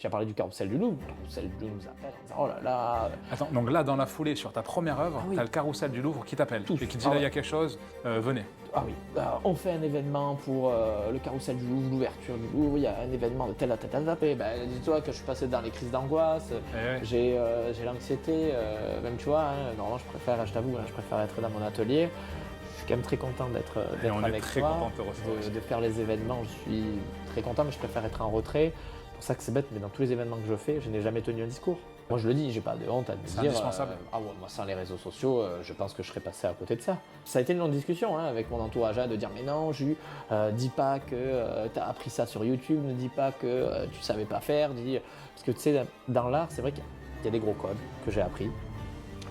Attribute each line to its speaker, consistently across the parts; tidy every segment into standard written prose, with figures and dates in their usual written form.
Speaker 1: Tu as parlé du Carrousel du Louvre. Le Carrousel du Louvre nous appelle en disant oh là là.
Speaker 2: Attends, donc là, dans la foulée, sur ta première œuvre,
Speaker 1: Ah oui.
Speaker 2: tu as le Carrousel du Louvre qui t'appelle
Speaker 1: Tous.
Speaker 2: et qui dit
Speaker 1: Ah
Speaker 2: là, il
Speaker 1: ouais.
Speaker 2: y a quelque chose, venez.
Speaker 1: Ah oui, on fait un événement pour le Carrousel du Louvre, l'ouverture du Louvre, il y a un événement de telle à telle date. Dis-toi que je suis passé dans les crises d'angoisse,
Speaker 2: ouais.
Speaker 1: j'ai l'anxiété, même tu vois, normalement je t'avoue, je préfère être dans mon atelier. Je suis quand même très content d'être
Speaker 2: on est
Speaker 1: avec
Speaker 2: très
Speaker 1: toi,
Speaker 2: content de te recevoir ici.
Speaker 1: de faire les événements, je suis très content, mais je préfère être en retrait. C'est pour ça que c'est bête, mais dans tous les événements que je fais, je n'ai jamais tenu un discours. Moi je le dis, j'ai pas de honte à te
Speaker 2: C'est
Speaker 1: dire.
Speaker 2: indispensable.
Speaker 1: Ah ouais, moi sans les réseaux sociaux, je pense que je serais passé à côté de ça. Ça a été une longue discussion avec mon entourage de dire mais non, Jus, dis pas que tu as appris ça sur YouTube, ne dis pas que tu savais pas faire, parce que tu sais, dans l'art, c'est vrai qu'il y a des gros codes que j'ai appris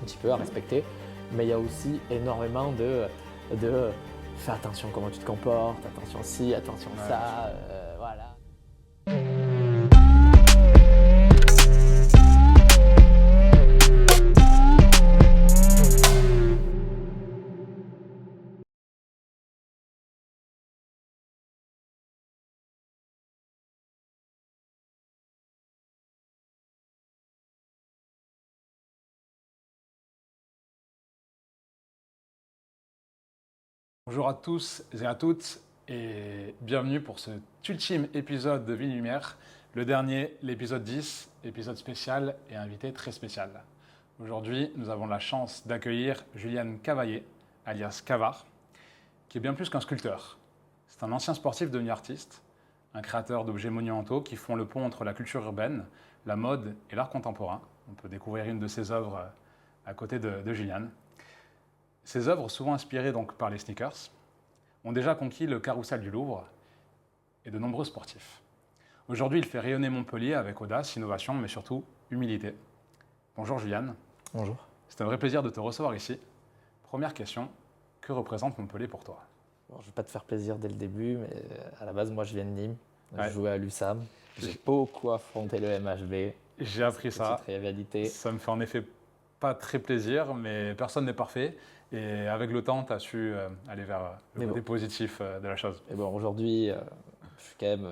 Speaker 1: un petit peu à respecter, mais il y a aussi énormément de fais attention comment tu te comportes, attention ci, attention ça, voilà.
Speaker 2: Bonjour à tous et à toutes et bienvenue pour cet ultime épisode de Vie Lumière, le dernier, l'épisode 10, épisode spécial et invité très spécial. Aujourd'hui, nous avons la chance d'accueillir Julian Cavaillé, alias Cavard, qui est bien plus qu'un sculpteur. C'est un ancien sportif devenu artiste, un créateur d'objets monumentaux qui font le pont entre la culture urbaine, la mode et l'art contemporain. On peut découvrir une de ses œuvres à côté de Julian. Ces œuvres, souvent inspirées donc par les sneakers, ont déjà conquis le Carrousel du Louvre et de nombreux sportifs. Aujourd'hui, il fait rayonner Montpellier avec audace, innovation, mais surtout humilité. Bonjour Julian.
Speaker 1: Bonjour.
Speaker 2: C'est un vrai plaisir de te recevoir ici. Première question, que représente Montpellier pour toi?
Speaker 1: Bon, je ne vais pas te faire plaisir dès le début, mais à la base, moi, je viens de Nîmes.
Speaker 2: Ouais.
Speaker 1: Je jouais à l'USAM. J'ai beaucoup affronté le MHB.
Speaker 2: J'ai appris ça.
Speaker 1: Petite rivalité.
Speaker 2: Ça me fait en effet pas très plaisir, mais personne n'est parfait. Et avec le temps, tu as su aller vers le côté positif de la chose.
Speaker 1: Et bon, aujourd'hui, je suis quand même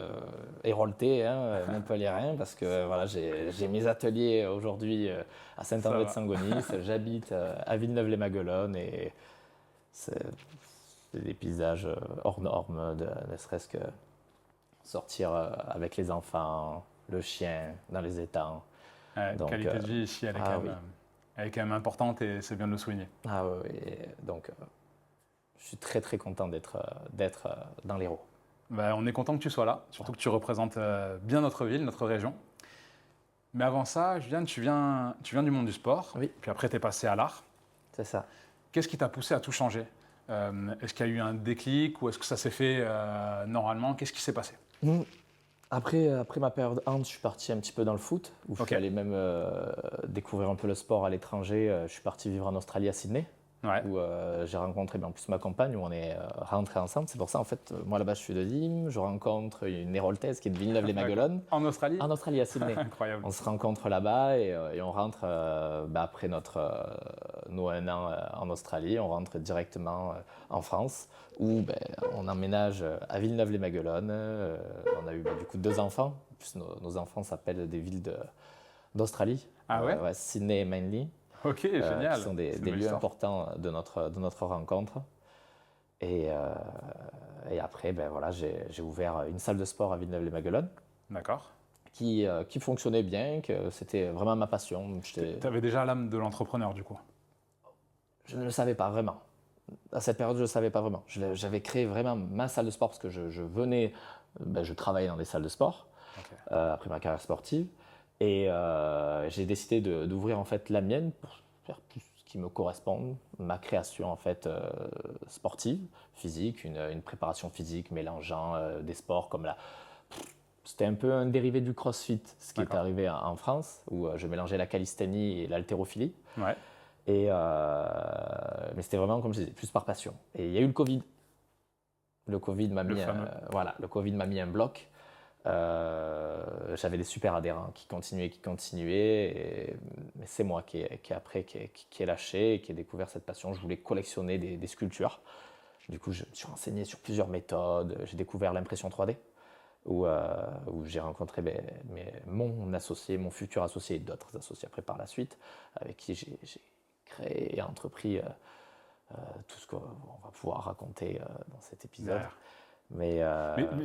Speaker 1: hérolté, montpelliérain, parce que voilà, j'ai mes ateliers aujourd'hui à Saint-André-de-Saint-Gonis. J'habite à Villeneuve-les-Maguelones et c'est des paysages hors normes, ne serait-ce que sortir avec les enfants, le chien dans les étangs.
Speaker 2: Donc, qualité de vie ici, elle est quand même importante et c'est bien de le souligner.
Speaker 1: Ah oui, donc je suis très très content d'être dans l'Hérault.
Speaker 2: Ben, on est content que tu sois là, surtout que tu représentes bien notre ville, notre région. Mais avant ça, Julien, tu viens du monde du sport,
Speaker 1: oui.
Speaker 2: Puis après tu es passé à l'art.
Speaker 1: C'est ça.
Speaker 2: Qu'est-ce qui t'a poussé à tout changer? Est-ce qu'il y a eu un déclic ou est-ce que ça s'est fait normalement? Qu'est-ce qui s'est passé?
Speaker 1: Après ma période hand, je suis parti un petit peu dans le foot, où je suis allé même découvrir un peu le sport à l'étranger. Je suis parti vivre en Australie, à Sydney, où j'ai rencontré en plus ma compagne, où on est rentrés ensemble. C'est pour ça, en fait, moi là-bas, je suis de Nîmes, je rencontre une héroltaise qui est de Villeneuve-les-Maguelones.
Speaker 2: En Australie?
Speaker 1: En Australie, à Sydney.
Speaker 2: Incroyable.
Speaker 1: On se rencontre là-bas et on rentre, après nos 1 an en Australie, on rentre directement en France, où on emménage à Villeneuve-les-Maguelones. On a eu du coup 2 enfants. En plus, nos enfants s'appellent des villes d'Australie.
Speaker 2: Ah ouais?
Speaker 1: Sydney et Manly.
Speaker 2: Ok, génial.
Speaker 1: Qui sont des lieux importants de notre rencontre. Et après, voilà, j'ai ouvert une salle de sport à Villeneuve-les-Maguelones.
Speaker 2: D'accord.
Speaker 1: Qui fonctionnait bien, que c'était vraiment ma passion.
Speaker 2: Tu avais déjà l'âme de l'entrepreneur du coup?
Speaker 1: Je ne le savais pas vraiment. À cette période, je ne le savais pas vraiment. J'avais créé vraiment ma salle de sport parce que je travaillais dans des salles de sport après ma carrière sportive. Et j'ai décidé d'ouvrir en fait la mienne pour faire tout ce qui me correspond, ma création en fait sportive, physique, une préparation physique mélangeant des sports comme c'était un peu un dérivé du crossfit, ce qui est arrivé en France, où je mélangeais la calisthénie et l'haltérophilie.
Speaker 2: Ouais.
Speaker 1: Mais c'était vraiment, comme je disais, plus par passion. Et il y a eu le Covid. Le Covid m'a mis un bloc. J'avais des super adhérents qui continuaient. Mais c'est moi qui ai lâché et qui ai découvert cette passion. Je voulais collectionner des sculptures. Du coup, je me suis renseigné sur plusieurs méthodes. J'ai découvert l'impression 3D. où j'ai rencontré mon futur associé et d'autres associés après par la suite, avec qui j'ai créé et entrepris tout ce qu'on va pouvoir raconter dans cet épisode.
Speaker 2: Mais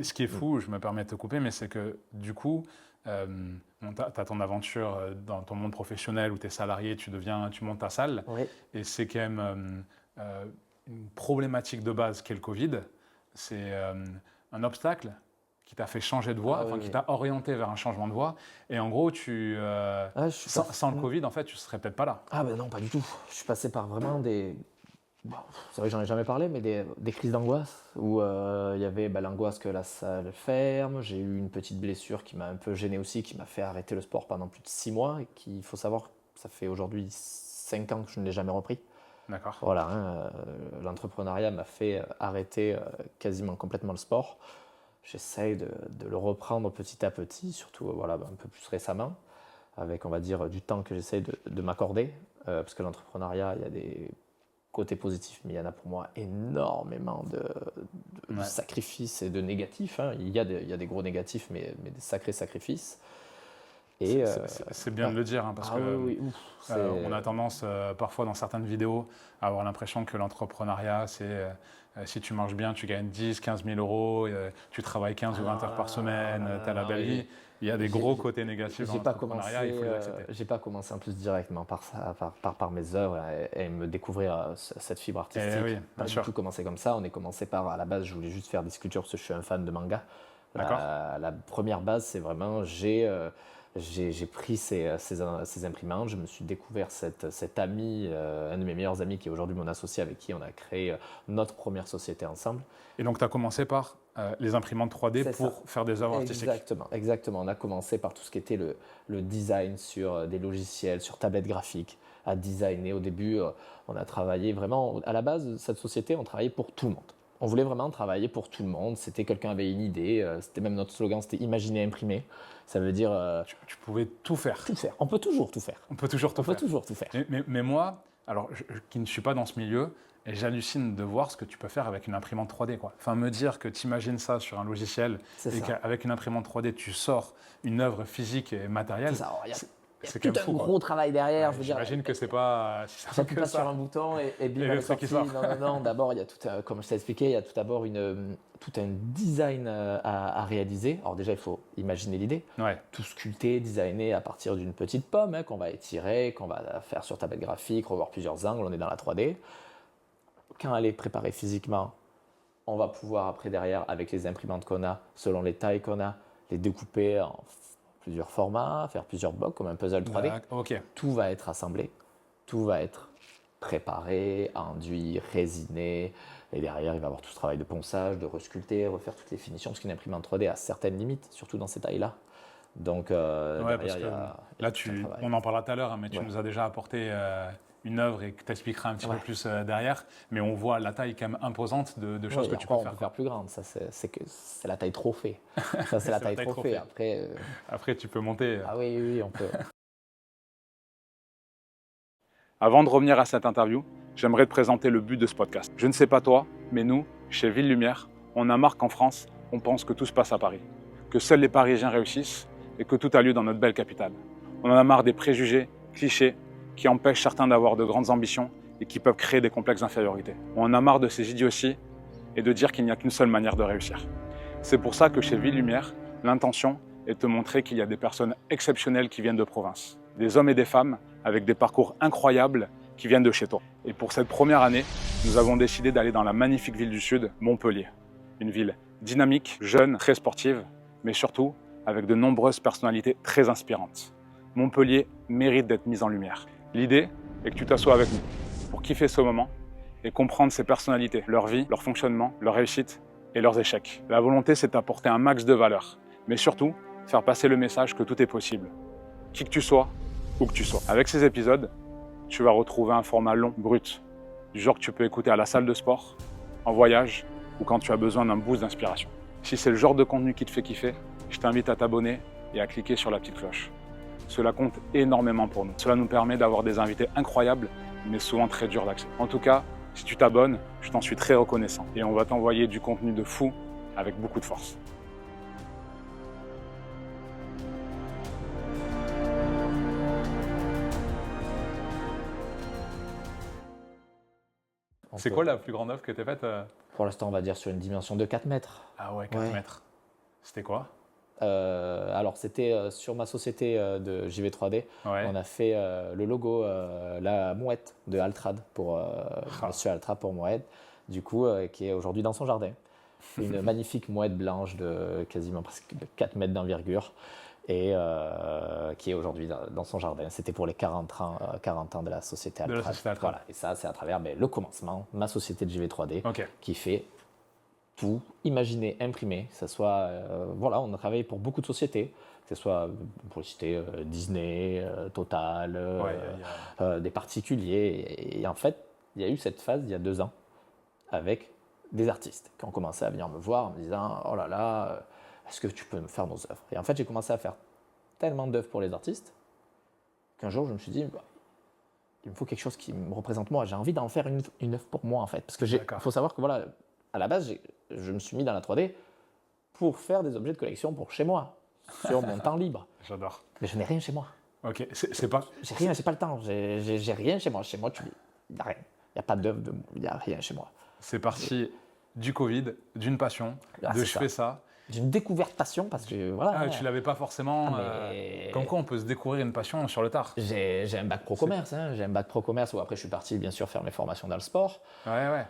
Speaker 2: ce qui est fou, je me permets de te couper, mais c'est que du coup, tu as ton aventure dans ton monde professionnel où tu es salarié, tu montes ta salle,
Speaker 1: Oui.
Speaker 2: et c'est quand même une problématique de base qu'est le Covid. C'est un obstacle qui t'a fait changer de voie, qui t'a orienté vers un changement de voie. Et en gros, sans le Covid, en fait, tu ne serais peut-être pas là.
Speaker 1: Ah ben non, pas du tout. Je suis passé par vraiment c'est vrai que j'en ai jamais parlé, mais des crises d'angoisse où il y avait l'angoisse que la salle ferme. J'ai eu une petite blessure qui m'a un peu gêné aussi, qui m'a fait arrêter le sport pendant plus de 6 mois. Et qu'il faut savoir, ça fait aujourd'hui 5 ans que je ne l'ai jamais repris.
Speaker 2: D'accord.
Speaker 1: Voilà, l'entrepreneuriat m'a fait arrêter quasiment complètement le sport. J'essaye de le reprendre petit à petit, surtout un peu plus récemment, avec on va dire du temps que j'essaye de m'accorder, parce que l'entrepreneuriat, il y a des côtés positifs, mais il y en a pour moi énormément de sacrifices et de négatifs. Il y a des gros négatifs, mais des sacrés sacrifices.
Speaker 2: Et c'est bien de le dire, parce qu'on a tendance parfois dans certaines vidéos à avoir l'impression que l'entrepreneuriat, c'est si tu marches bien, tu gagnes 10, 15 000 euros, tu travailles 15 ou 20 heures par semaine, tu as la belle vie. Il y a des gros côtés négatifs dans l'entrepreneuriat, il faut l'accepter.
Speaker 1: J'ai pas commencé en plus directement par mes œuvres et me découvrir cette fibre artistique.
Speaker 2: Oui,
Speaker 1: pas du tout commencé comme ça. On est commencé par, à la base, je voulais juste faire des sculptures parce que je suis un fan de manga. La première base, c'est vraiment, j'ai pris ces imprimantes, je me suis découvert cet ami, un de mes meilleurs amis qui est aujourd'hui mon associé, avec qui on a créé notre première société ensemble.
Speaker 2: Et donc tu as commencé par les imprimantes 3D pour faire des œuvres artistiques.
Speaker 1: Exactement. On a commencé par tout ce qui était le design sur des logiciels, sur tablettes graphiques, à designer. Au début, on a travaillé vraiment, à la base, cette société, on travaillait pour tout le monde. On voulait vraiment travailler pour tout le monde. C'était quelqu'un avait une idée. C'était même notre slogan, c'était imaginer, imprimer. Ça veut dire
Speaker 2: tu pouvais tout faire.
Speaker 1: Tout faire. On peut toujours tout faire.
Speaker 2: On peut toujours tout faire. Mais moi, alors qui ne suis pas dans ce milieu, et j'hallucine de voir ce que tu peux faire avec une imprimante 3D, quoi. Enfin, me dire que tu imagines ça sur un logiciel et qu'avec une imprimante 3D, tu sors une œuvre physique et matérielle.
Speaker 1: C'est ça. Il y a tout un
Speaker 2: fou,
Speaker 1: gros travail derrière.
Speaker 2: J'imagine que c'est pas.
Speaker 1: J'appuie pas sur un bouton et bim, elle est sortie. Non. D'abord, il y a comme je t'ai expliqué, il y a tout d'abord tout un design à réaliser. Alors déjà, il faut imaginer l'idée. Tout sculpter, designer à partir d'une petite pomme qu'on va étirer, qu'on va faire sur tablette graphique, revoir plusieurs angles. On est dans la 3D. Quand elle est préparée physiquement, on va pouvoir après derrière, avec les imprimantes qu'on a, selon les tailles qu'on a, les découper en plusieurs formats, faire plusieurs blocs comme un puzzle 3D. Tout va être assemblé, tout va être préparé, enduit, résiné. Et derrière, il va y avoir tout ce travail de ponçage, de resculpter, refaire toutes les finitions, parce qu'une imprimante 3D a certaines limites, surtout dans ces tailles-là. Donc, derrière,
Speaker 2: on en parlera tout à l'heure, mais tu nous as déjà apporté une œuvre et que tu expliqueras un petit peu plus derrière. Mais on voit la taille quand même imposante de choses que tu peux faire.
Speaker 1: On peut faire plus grande, ça c'est la taille trophée. Ça c'est la taille trophée.
Speaker 2: Après, tu peux monter.
Speaker 1: Ah oui, on peut.
Speaker 2: Avant de revenir à cette interview, j'aimerais te présenter le but de ce podcast. Je ne sais pas toi, mais nous, chez Ville Lumière, on a marre qu'en France, on pense que tout se passe à Paris, que seuls les Parisiens réussissent et que tout a lieu dans notre belle capitale. On en a marre des préjugés, clichés, qui empêchent certains d'avoir de grandes ambitions et qui peuvent créer des complexes d'infériorité. On en a marre de ces idioties et de dire qu'il n'y a qu'une seule manière de réussir. C'est pour ça que chez Ville Lumière, l'intention est de te montrer qu'il y a des personnes exceptionnelles qui viennent de province, des hommes et des femmes avec des parcours incroyables qui viennent de chez toi. Et pour cette première année, nous avons décidé d'aller dans la magnifique ville du Sud, Montpellier. Une ville dynamique, jeune, très sportive, mais surtout avec de nombreuses personnalités très inspirantes. Montpellier mérite d'être mise en lumière. L'idée est que tu t'assoies avec nous pour kiffer ce moment et comprendre ces personnalités, leur vie, leur fonctionnement, leur réussite et leurs échecs. La volonté, c'est d'apporter un max de valeur, mais surtout, faire passer le message que tout est possible. Qui que tu sois, où que tu sois. Avec ces épisodes, tu vas retrouver un format long, brut, du genre que tu peux écouter à la salle de sport, en voyage ou quand tu as besoin d'un boost d'inspiration. Si c'est le genre de contenu qui te fait kiffer, je t'invite à t'abonner et à cliquer sur la petite cloche. Cela compte énormément pour nous. Cela nous permet d'avoir des invités incroyables, mais souvent très durs d'accès. En tout cas, si tu t'abonnes, je t'en suis très reconnaissant. Et on va t'envoyer du contenu de fou avec beaucoup de force. C'est quoi la plus grande œuvre que tu as faite
Speaker 1: Pour l'instant, on va dire sur une dimension de 4 mètres.
Speaker 2: Ah ouais, 4 mètres. C'était quoi?
Speaker 1: Alors, c'était sur ma société de JV3D.
Speaker 2: Ouais.
Speaker 1: On a fait le logo, la mouette de Altrad, pour Monsieur Altrad pour Mouette, du coup, qui est aujourd'hui dans son jardin. Une magnifique mouette blanche de quasiment presque 4 mètres d'envergure et qui est aujourd'hui dans son jardin. C'était pour les 40 ans de la société Altrad.
Speaker 2: De la société Altrad.
Speaker 1: Voilà. Et ça, c'est à travers le commencement, ma société de JV3D, qui fait tout, imaginer, imprimer, que ce soit, voilà, on a travaillé pour beaucoup de sociétés, que ce soit, pour citer, Disney, Total, des particuliers. Et en fait, il y a eu cette phase il y a 2 ans avec des artistes qui ont commencé à venir me voir en me disant « Oh là là, est-ce que tu peux me faire nos œuvres ?» Et en fait, j'ai commencé à faire tellement d'œuvres pour les artistes qu'un jour, je me suis dit bah, « Il me faut quelque chose qui me représente moi. J'ai envie d'en faire une œuvre pour moi, en fait. » Parce qu'il faut savoir que, voilà, à la base, je me suis mis dans la 3D pour faire des objets de collection pour chez moi, sur mon temps libre.
Speaker 2: J'adore.
Speaker 1: Mais je n'ai rien chez moi.
Speaker 2: Ok, c'est pas...
Speaker 1: J'ai pas le temps. J'ai rien chez moi. Chez moi, il n'y a rien. Il n'y a pas d'œuvre, il n'y a rien chez moi.
Speaker 2: C'est parti du Covid, d'une passion, je fais ça.
Speaker 1: D'une découverte passion, parce que voilà.
Speaker 2: Tu l'avais pas forcément. Comme quoi on peut se découvrir une passion sur le tard.
Speaker 1: J'ai un bac pro commerce, j'ai un bac pro commerce où après je suis parti bien sûr faire mes formations dans le sport.
Speaker 2: Ouais.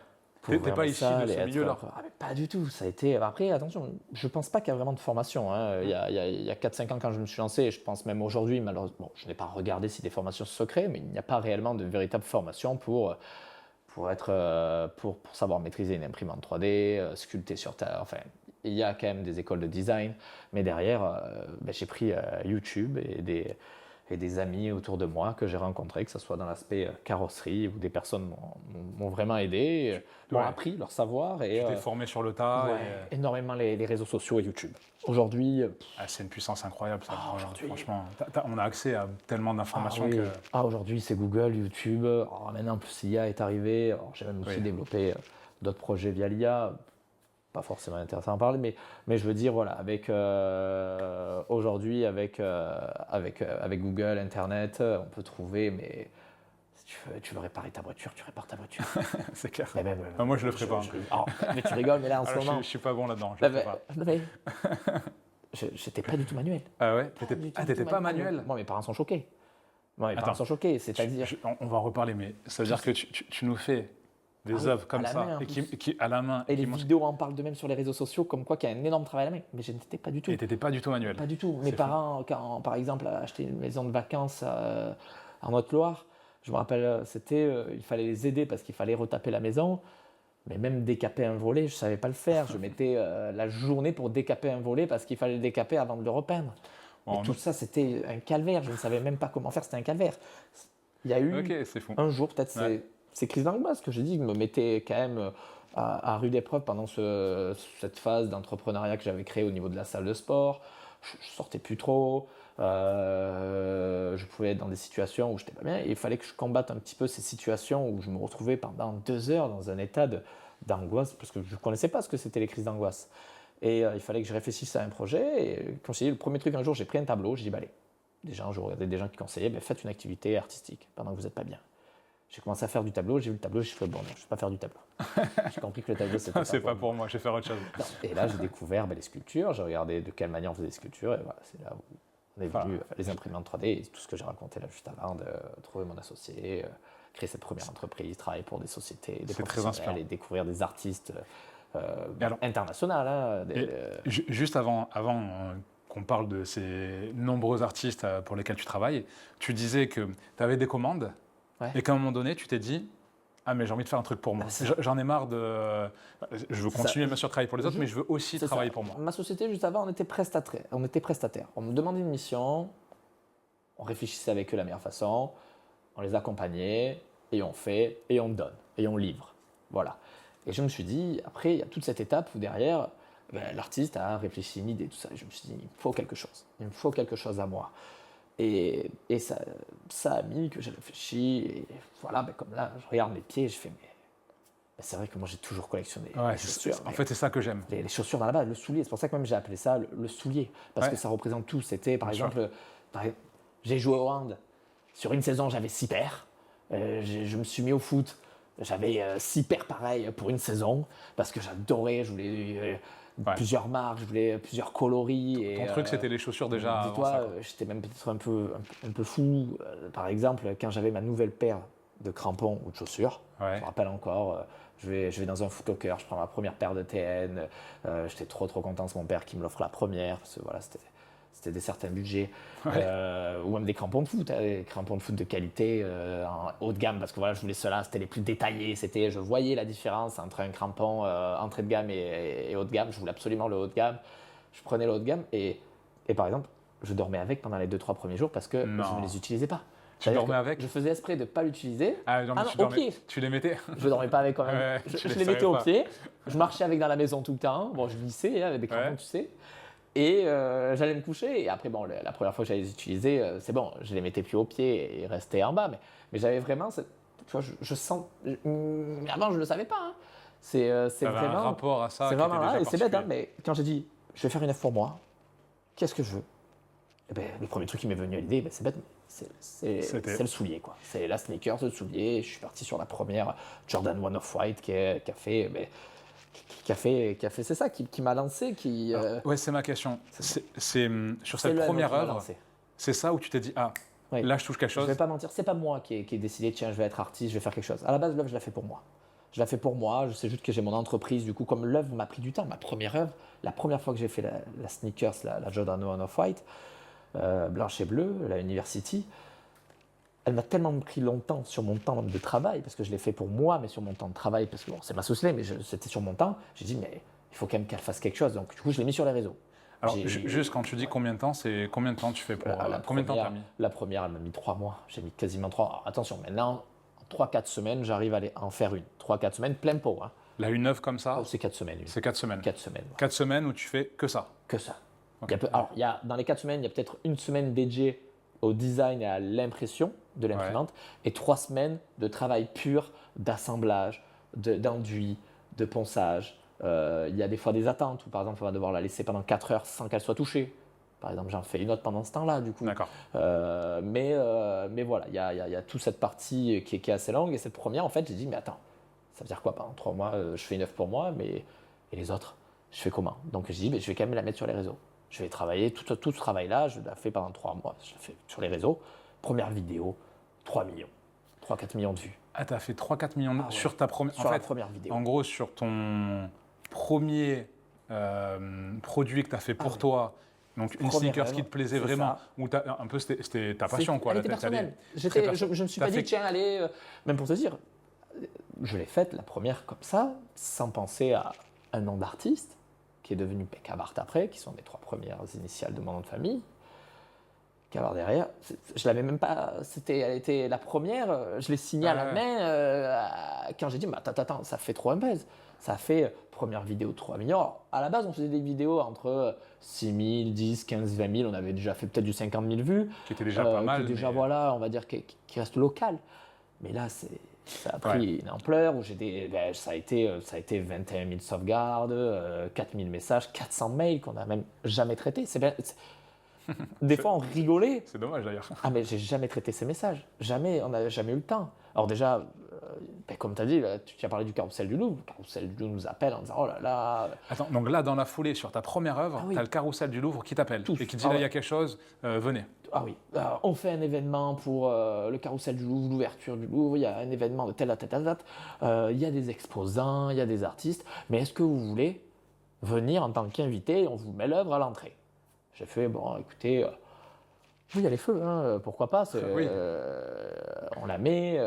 Speaker 2: T'es pas issu de ce milieu-là.
Speaker 1: Pas du tout. Ça a été. Après, attention, je pense pas qu'il y a vraiment de formation. Il y a 4-5 ans quand je me suis lancé, et je pense même aujourd'hui, malheureusement, je n'ai pas regardé si des formations se créent, mais il n'y a pas réellement de véritable formation pour savoir maîtriser une imprimante 3D, sculpter sur terre. Enfin, il y a quand même des écoles de design, mais derrière, j'ai pris YouTube et des amis autour de moi que j'ai rencontrés, que ce soit dans l'aspect carrosserie, où des personnes m'ont vraiment aidé, m'ont appris leur savoir. Et,
Speaker 2: tu t'es formé sur le tas.
Speaker 1: Énormément les réseaux sociaux et YouTube. Aujourd'hui...
Speaker 2: c'est une puissance incroyable, ça. Franchement, on a accès à tellement d'informations que...
Speaker 1: Aujourd'hui, c'est Google, YouTube. Maintenant, en plus, l'IA est arrivée. J'ai même aussi développé d'autres projets via l'IA. Pas forcément intéressant à en parler, mais je veux dire, voilà, aujourd'hui, avec Google, Internet, on peut trouver, mais si tu veux réparer ta voiture, tu répares ta voiture.
Speaker 2: C'est clair. Moi, je le ferai pas.
Speaker 1: Mais tu rigoles, mais là, en ce moment...
Speaker 2: Je suis pas bon là-dedans, je le ferai pas.
Speaker 1: J'étais pas du tout manuel.
Speaker 2: Ah ouais? T'étais pas manuel?
Speaker 1: Moi, mes parents sont choqués. C'est-à-dire...
Speaker 2: On va en reparler, mais ça veut dire que tu nous fais... des œuvres comme ça, qui à la main.
Speaker 1: Et les vidéos en parlent de même sur les réseaux sociaux, comme quoi qu'il y a un énorme travail à la main. Mais je n'étais pas du tout.
Speaker 2: Et tu n'étais pas du tout manuel.
Speaker 1: Pas du tout. Mes parents, quand par exemple, achetaient une maison de vacances en Haute-Loire, je me rappelle, il fallait les aider parce qu'il fallait retaper la maison. Mais même décaper un volet, je ne savais pas le faire. Je mettais la journée pour décaper un volet parce qu'il fallait le décaper avant de le repeindre. Et tout ça, c'était un calvaire. Je ne savais même pas comment faire, c'était un calvaire. Il y a eu un jour, peut-être, c'est crise d'angoisse que j'ai dit, que me mettait quand même à rude épreuve pendant cette phase d'entrepreneuriat que j'avais créée au niveau de la salle de sport. Je sortais plus trop, je pouvais être dans des situations où j'étais pas bien, et il fallait que je combatte un petit peu ces situations où je me retrouvais pendant 2 heures dans un état d'angoisse, parce que je ne connaissais pas ce que c'était les crises d'angoisse. Et il fallait que je réfléchisse à un projet, et comme je t'ai dit, le premier truc, un jour, j'ai pris un tableau, j'ai dit, allez, je regardais des gens qui conseillaient, faites une activité artistique pendant que vous n'êtes pas bien. J'ai commencé à faire du tableau, j'ai vu le tableau, j'ai fait bon, non, je ne vais pas faire du tableau. J'ai compris que le tableau, c'était
Speaker 2: pas pour moi, je vais faire autre chose.
Speaker 1: Non. Et là, j'ai découvert les sculptures, j'ai regardé de quelle manière on faisait des sculptures, et voilà, c'est là où on est venu les imprimantes 3D, et tout ce que j'ai raconté là juste avant, de trouver mon associé, créer cette première entreprise, travailler pour des sociétés, des professionnels, et découvrir des artistes internationaux.
Speaker 2: Juste avant qu'on parle de ces nombreux artistes pour lesquels tu travailles, tu disais que tu avais des commandes. Et qu'à un moment donné, tu t'es dit « Ah, mais j'ai envie de faire un truc pour moi. J'en ai marre de... Je veux continuer, bien sûr, de travailler pour les autres, mais je veux aussi travailler pour moi. »
Speaker 1: Ma société, juste avant, on était prestataire. On me demandait une mission, on réfléchissait avec eux la meilleure façon, on les accompagnait, et on fait, et on donne, et on livre. Voilà. Et je me suis dit, après, il y a toute cette étape où derrière, l'artiste a réfléchi une idée, tout ça. Et je me suis dit, il me faut quelque chose. Il me faut quelque chose à moi. Et ça a mis que j'ai réfléchi, et voilà, comme là, je regarde mes pieds et je fais, mais c'est vrai que moi j'ai toujours collectionné les chaussures.
Speaker 2: En fait, c'est ça que j'aime.
Speaker 1: Les chaussures dans la base, le soulier, c'est pour ça que même j'ai appelé ça le soulier, parce que ça représente tout. C'était par exemple, j'ai joué au hand, sur une saison j'avais 6 paires, je me suis mis au foot, J'avais 6 paires pareilles pour une saison parce que j'adorais, je voulais plusieurs marques, je voulais plusieurs coloris.
Speaker 2: Ton truc, c'était les chaussures déjà avant ça.
Speaker 1: Dis-toi, j'étais même peut-être un peu fou. Par exemple, quand j'avais ma nouvelle paire de crampons ou de chaussures, je me rappelle encore, je vais dans un Foot Locker, je prends ma première paire de TN. J'étais trop content, c'est mon père qui me l'offre la première, parce que voilà, c'était des certains budgets. Ou même des crampons de foot, des crampons de foot de qualité en haut de gamme, parce que voilà, je voulais ceux-là, c'était les plus détaillés. Je voyais la différence entre un crampon entrée de gamme et haut de gamme. Je voulais absolument le haut de gamme. Je prenais le haut de gamme et par exemple, je dormais avec pendant les 2-3 premiers jours parce que je ne les utilisais pas.
Speaker 2: Tu dormais avec?
Speaker 1: Je faisais exprès de ne pas l'utiliser.
Speaker 2: Ah non, mais
Speaker 1: au pied.
Speaker 2: Tu les mettais?
Speaker 1: Je ne dormais pas avec quand même. Je les mettais au pied. Je marchais avec dans la maison tout le temps. Bon, je glissais avec des crampons, tu sais. Et j'allais me coucher. Et après, bon, la première fois que j'allais les utiliser, c'est bon, je les mettais plus au pied et ils restaient en bas. Mais j'avais vraiment, tu vois, je sens. Avant, je ne le savais pas. Hein. C'est vraiment
Speaker 2: un rapport à ça.
Speaker 1: C'est vraiment là. Et c'est bête, hein, mais quand j'ai dit, je vais faire une F pour moi, qu'est-ce que je veux? Eh ben, le premier truc qui m'est venu à l'idée, c'est bête, mais c'est le soulier, quoi. C'est la sneaker, le soulier. Je suis parti sur la première Jordan 1 Off-White qui a fait, c'est ça qui m'a lancé.
Speaker 2: C'est ma question. C'est sur cette première œuvre, c'est ça où tu t'es dit, là je touche quelque chose.
Speaker 1: Je vais pas mentir, c'est pas moi qui ai décidé, tiens, je vais être artiste, je vais faire quelque chose. À la base, l'œuvre, je la fais pour moi. Je la fais pour moi, je sais juste que j'ai mon entreprise. Du coup, comme l'œuvre m'a pris du temps, ma première œuvre, la première fois que j'ai fait la sneakers, la Jordan 1 Off-White, blanche et bleue, la University, elle m'a tellement pris longtemps sur mon temps de travail, parce que je l'ai fait pour moi, mais sur mon temps de travail, parce que bon, c'est ma société, mais c'était sur mon temps. J'ai dit, mais il faut quand même qu'elle fasse quelque chose. Donc, du coup, je l'ai mis sur les réseaux.
Speaker 2: Alors, juste quand tu dis combien de temps, c'est combien de temps tu fais pour. Combien de temps t'as mis?
Speaker 1: La première, elle m'a mis 3 mois. J'ai mis quasiment 3. Alors, attention, maintenant, en 3-4 semaines, j'arrive à en faire une. 3-4 semaines, plein pot. Hein.
Speaker 2: Là, une œuvre comme ça?
Speaker 1: C'est 4 semaines.
Speaker 2: C'est 4 semaines.
Speaker 1: 4 semaines. Ouais.
Speaker 2: 4 semaines où tu fais que ça?
Speaker 1: Que ça. Okay. Dans les 4 semaines, il y a peut-être une semaine dédiée au design et à l'impression de l'imprimante et 3 semaines de travail pur, d'assemblage, d'enduit, de ponçage. Il y a des fois des attentes où, par exemple, on va devoir la laisser pendant 4 heures sans qu'elle soit touchée. Par exemple, j'en fais une autre pendant ce temps-là, du coup.
Speaker 2: D'accord.
Speaker 1: Mais voilà, il y a toute cette partie qui est assez longue. Et cette première, en fait, j'ai dit, mais attends, ça veut dire quoi? Pendant 3 mois, je fais une œuvre pour moi, et les autres, je fais comment? Donc, j'ai dit, mais je vais quand même la mettre sur les réseaux. Je vais travailler, tout ce travail-là, je l'ai fait pendant 3 mois. Je l'ai fait sur les réseaux. Première vidéo, 3 millions, 3-4 millions de vues.
Speaker 2: Ah, tu as fait 3-4 millions sur ta première...
Speaker 1: Sur la première vidéo.
Speaker 2: En gros, sur ton premier produit que tu as fait pour toi, donc une sneakers qui te plaisait vraiment, ou un peu c'était ta passion, quoi.
Speaker 1: Elle était personnelle. Je ne me suis pas dit, tiens, allez, même pour te dire, je l'ai faite la première comme ça, sans penser à un nom d'artiste, qui est devenu Pekabart après, qui sont mes 3 premières initiales de mon nom de famille. Alors derrière, je l'avais même pas, elle était la première, je l'ai signée à la main quand j'ai dit, bah, attends, ça fait trop un buzz. Ça fait première vidéo 3 millions. Alors, à la base, on faisait des vidéos entre 6 000, 10, 15, 20 000. On avait déjà fait peut-être du 50 000 vues.
Speaker 2: Qui était déjà pas mal.
Speaker 1: Déjà, voilà, on va dire, qui reste local. Mais là, ça a pris une ampleur où ça a été 21 000 sauvegardes, 4 000 messages, 400 mails qu'on n'a même jamais traités. Des fois, on rigolait.
Speaker 2: C'est dommage d'ailleurs.
Speaker 1: Ah, mais j'ai jamais traité ces messages. Jamais, on n'a jamais eu le temps. Alors déjà, comme tu as dit, tu as parlé du Carrousel du Louvre. Le Carrousel du Louvre nous appelle en disant, oh là là.
Speaker 2: Attends, donc là, dans la foulée, sur ta première œuvre, tu as le Carrousel du Louvre qui t'appelle et qui dit, là, il y a quelque chose, venez.
Speaker 1: Ah oui, on fait un événement pour le Carrousel du Louvre, l'ouverture du Louvre, il y a un événement de telle date, il y a des exposants, il y a des artistes, mais est-ce que vous voulez venir en tant qu'invité? On vous met l'œuvre à l'entrée. J'ai fait, bon, écoutez, oui, il y a les feux, hein, pourquoi pas, on la met.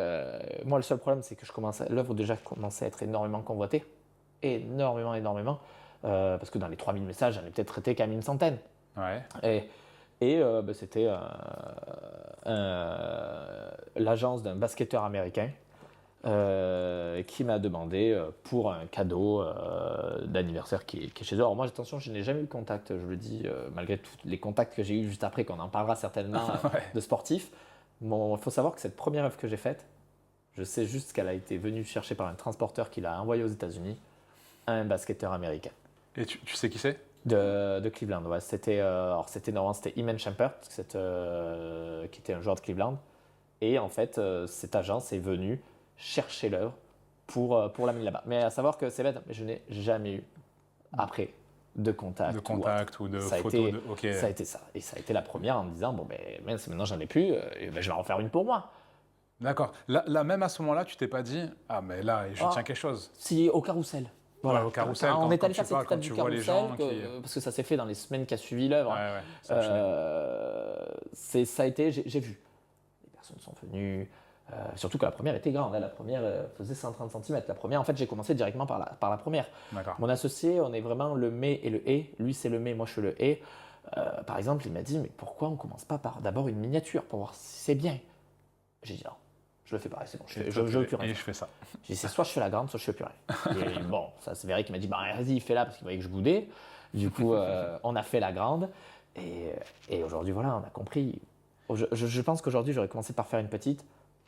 Speaker 1: Moi, le seul problème, c'est que l'œuvre déjà commençait à être énormément convoitée, énormément, parce que dans les 3000 messages, j'en ai peut-être traité quand même une centaine.
Speaker 2: Ouais.
Speaker 1: Et c'était l'agence d'un basketteur américain qui m'a demandé pour un cadeau d'anniversaire qui est chez eux. Alors moi, attention, je n'ai jamais eu contact, je le dis, malgré tous les contacts que j'ai eus juste après, qu'on en parlera certainement de sportifs. Il faut savoir que cette première œuvre que j'ai faite, je sais juste qu'elle a été venue chercher par un transporteur qui l'a envoyé aux États-Unis à un basketteur américain.
Speaker 2: Et tu sais qui c'est?
Speaker 1: De Cleveland, ouais. C'était Iman Shumpert, qui était un joueur de Cleveland. Et en fait, cette agence est venue chercher l'œuvre pour l'amener là-bas. Mais à savoir que c'est bête, mais je n'ai jamais eu, après, de contact.
Speaker 2: De contact ou de
Speaker 1: ça
Speaker 2: photo.
Speaker 1: a été, ça a été ça. Et ça a été la première en me disant, bon, maintenant j'en ai plus, je vais en faire une pour moi.
Speaker 2: D'accord. Là, même à ce moment-là, tu t'es pas dit, ah, mais là, je tiens quelque chose.
Speaker 1: Si, au carrousel.
Speaker 2: Voilà, au carrousel,
Speaker 1: on est allé faire
Speaker 2: cette
Speaker 1: étape du carrousel, parce que ça s'est fait dans les semaines qui a suivi l'œuvre. Ça a été, j'ai vu. Les personnes sont venues, surtout que la première était grande. La première faisait 130 cm. La première, en fait, j'ai commencé directement par la première.
Speaker 2: D'accord.
Speaker 1: Mon associé, on est vraiment le mais et le et. Lui, c'est le mais, moi, je suis le et. Par exemple, il m'a dit, mais pourquoi on ne commence pas par d'abord une miniature pour voir si c'est bien? J'ai dit non. Je le fais pareil, c'est bon, je veux plus rien.
Speaker 2: Et je fais ça.
Speaker 1: J'ai dit, c'est soit je fais la grande, soit je fais plus rien. Et bon, ça c'est vrai qu'il m'a dit, vas-y, fais-la, parce qu'il voyait que je boudais. Du coup, on a fait la grande. Et aujourd'hui, voilà, on a compris. Je pense qu'aujourd'hui, j'aurais commencé par faire une petite.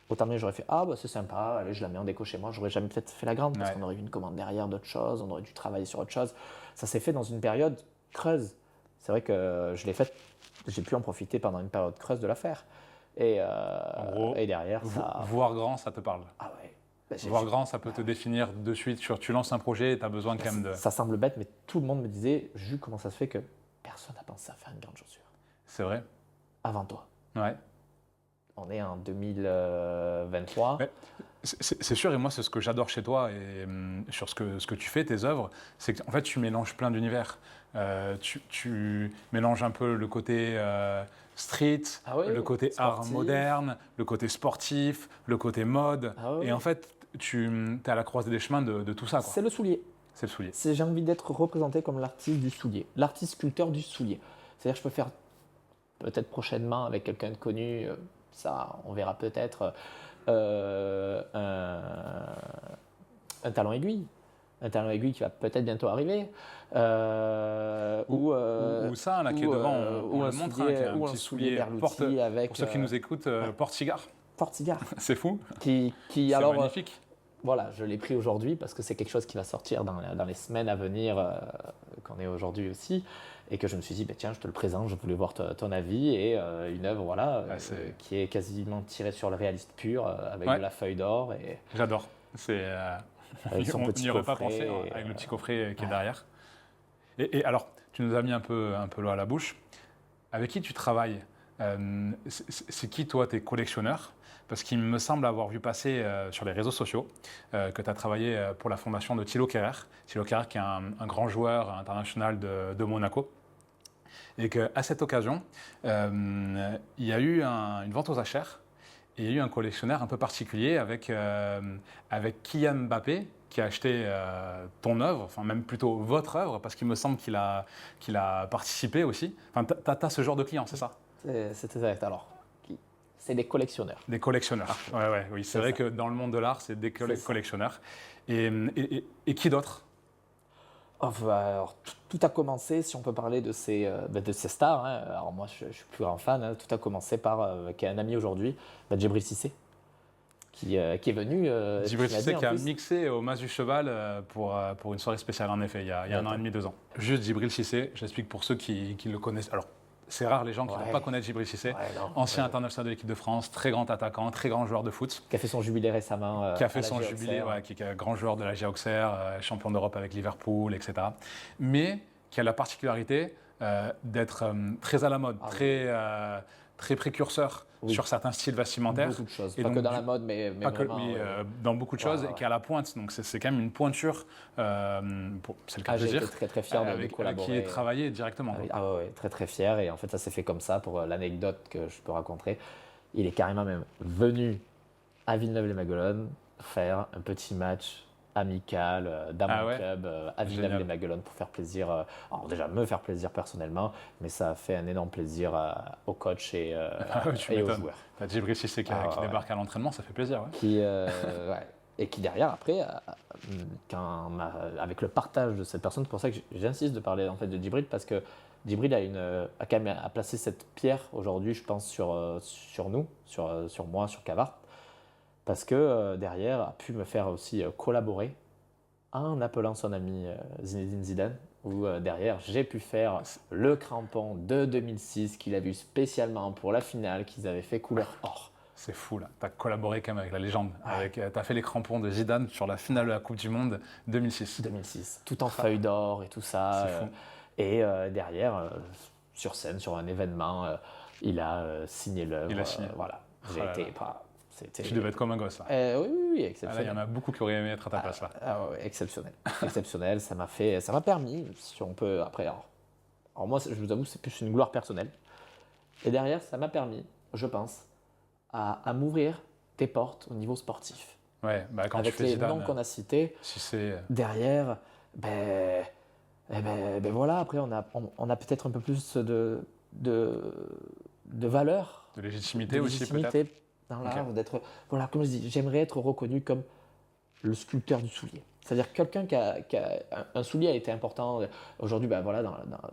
Speaker 1: Autant mieux, j'aurais fait, c'est sympa, allez, je la mets en déco chez moi. J'aurais jamais peut-être fait la grande, parce qu'on aurait eu une commande derrière d'autres choses, on aurait dû travailler sur autre chose. Ça s'est fait dans une période creuse. C'est vrai que je l'ai faite, j'ai pu en profiter pendant une période creuse de la faire. Et derrière, ça.
Speaker 2: Voir grand, ça te parle.
Speaker 1: Ah ouais.
Speaker 2: Voir grand, ça peut te définir de suite. Tu lances un projet et tu as besoin quand même de.
Speaker 1: Ça semble bête, mais tout le monde me disait, Jules, comment ça se fait que personne n'a pensé à faire une grande chaussure
Speaker 2: C'est vrai.
Speaker 1: avant toi.
Speaker 2: Ouais.
Speaker 1: On est en 2023.
Speaker 2: Mais c'est sûr, et moi, c'est ce que j'adore chez toi et sur ce que tu fais, tes œuvres, c'est qu'en fait, tu mélanges plein d'univers. Tu mélanges un peu le côté street, le côté art moderne, le côté sportif, le côté mode. Et en fait, tu es à la croisée des chemins de tout ça.
Speaker 1: C'est le soulier.
Speaker 2: C'est le soulier.
Speaker 1: J'ai envie d'être représenté comme l'artiste du soulier, l'artiste sculpteur du soulier. C'est-à-dire que je peux faire peut-être prochainement avec quelqu'un de connu, ça on verra peut-être, un talon aiguille. Un talon aiguille qui va peut-être bientôt arriver.
Speaker 2: Ou ça, là, qui est devant, on le montre, qui est un petit soulier
Speaker 1: Berluti avec,
Speaker 2: pour ceux qui nous écoutent, porte-cigare.
Speaker 1: Porte-cigare.
Speaker 2: C'est fou.
Speaker 1: C'est
Speaker 2: alors, magnifique.
Speaker 1: Voilà, je l'ai pris aujourd'hui parce que c'est quelque chose qui va sortir dans les semaines à venir, qu'on est aujourd'hui aussi, et que je me suis dit, tiens, je te le présente, je voulais voir ton avis, et une œuvre voilà, qui est quasiment tirée sur le réaliste pur, avec de la feuille d'or.
Speaker 2: J'adore.
Speaker 1: Avec son petit
Speaker 2: on n'y aurait pas
Speaker 1: coffret,
Speaker 2: pensé, avec le petit coffret qui est derrière. Et alors, tu nous as mis un peu l'eau à la bouche. Avec qui tu travailles? C'est qui, toi, tes collectionneurs? Parce qu'il me semble avoir vu passer sur les réseaux sociaux que tu as travaillé pour la fondation de Thilo Kehrer. Thilo Kehrer qui est un grand joueur international de Monaco. Et qu'à cette occasion, il y a eu une vente aux enchères. Et il y a eu un collectionneur un peu particulier avec Kylian Mbappé qui a acheté ton œuvre, enfin même plutôt votre œuvre, parce qu'il me semble qu'il a participé aussi. Enfin, tu as ce genre de client, c'est ça?
Speaker 1: C'est exact. Alors, c'est des collectionneurs.
Speaker 2: Des collectionneurs, oui. C'est vrai que dans le monde de l'art, c'est des collectionneurs. Et qui d'autre?
Speaker 1: Alors, tout a commencé, si on peut parler de ces stars. Alors moi, je suis plus grand fan. Tout a commencé par qui est un ami aujourd'hui, Djibril Cissé, qui est venu.
Speaker 2: Djibril Cissé qui a mixé au Mas du Cheval pour une soirée spéciale, en effet, il y a 1 an et demi, 2 ans. Juste Djibril Cissé, j'explique pour ceux qui le connaissent. Alors, c'est rare les gens qui ne vont pas connaître Djibril Cissé. Ancien international de l'équipe de France, très grand attaquant, très grand joueur de foot.
Speaker 1: Qui a fait son jubilé récemment.
Speaker 2: Qui a fait son jubilé, qui est un grand joueur de la GA Auxerre, champion d'Europe avec Liverpool, etc. Mais qui a la particularité d'être très à la mode, très précurseur sur certains styles vestimentaires.
Speaker 1: Beaucoup de choses, pas que dans la mode, mais vraiment,
Speaker 2: dans beaucoup de choses, et qui est à la pointe. Donc c'est quand même une pointure, c'est le cas de dire.
Speaker 1: J'étais très très fier de collaborer.
Speaker 2: Avec qui est travaillé directement.
Speaker 1: Oui, très très fier. Et en fait, ça s'est fait comme ça, pour l'anecdote que je peux raconter. Il est carrément même venu à Villeneuve-les-Maguelones faire un petit match amical dans mon club à Villeneuve-les-Maguelones pour faire plaisir. Alors déjà me faire plaisir personnellement, mais ça a fait un énorme plaisir au coach et aux joueurs.
Speaker 2: Djibril Cissé qui débarque à l'entraînement, ça fait plaisir.
Speaker 1: Et qui derrière, après, avec le partage de cette personne, c'est pour ça que j'insiste de parler en fait de Djibril, parce que Djibril a quand même placé cette pierre aujourd'hui, je pense, sur nous, sur moi, sur Cavart. Parce que derrière, a pu me faire aussi collaborer en appelant son ami Zinedine Zidane, où derrière, j'ai pu faire le crampon de 2006 qu'il a vu spécialement pour la finale, qu'ils avaient fait couleur or.
Speaker 2: C'est fou là, tu as collaboré quand même avec la légende.
Speaker 1: Ouais.
Speaker 2: Tu as fait les crampons de Zidane sur la finale de la Coupe du Monde 2006.
Speaker 1: 2006, tout en feuille d'or et tout ça.
Speaker 2: C'est fou.
Speaker 1: Et derrière, sur scène, sur un événement, il a signé l'œuvre.
Speaker 2: Il a signé.
Speaker 1: Voilà. J'ai
Speaker 2: Oh là
Speaker 1: été.
Speaker 2: là.
Speaker 1: C'était.
Speaker 2: Tu devais être comme un gosse là.
Speaker 1: Oui, oui,
Speaker 2: Ah là, il
Speaker 1: exceptionnel.
Speaker 2: y en a beaucoup qui auraient aimé être à ta place là.
Speaker 1: Ouais, exceptionnel. Exceptionnel. Ça m'a permis, si on peut, après. Alors moi, je vous avoue, c'est plus une gloire personnelle. Et derrière, ça m'a permis, je pense, à m'ouvrir des portes au niveau sportif.
Speaker 2: Ouais, bah quand
Speaker 1: Avec
Speaker 2: tu fais
Speaker 1: les
Speaker 2: Zidane,
Speaker 1: noms qu'on a cités,
Speaker 2: si c'est
Speaker 1: derrière, ben voilà, après on a peut-être un peu plus de valeur,
Speaker 2: de légitimité
Speaker 1: de
Speaker 2: aussi
Speaker 1: légitimité
Speaker 2: peut-être.
Speaker 1: dans l'art, d'être, voilà, comme je dis, j'aimerais être reconnu comme le sculpteur du soulier. C'est-à-dire quelqu'un un soulier a été important. Aujourd'hui, ben voilà,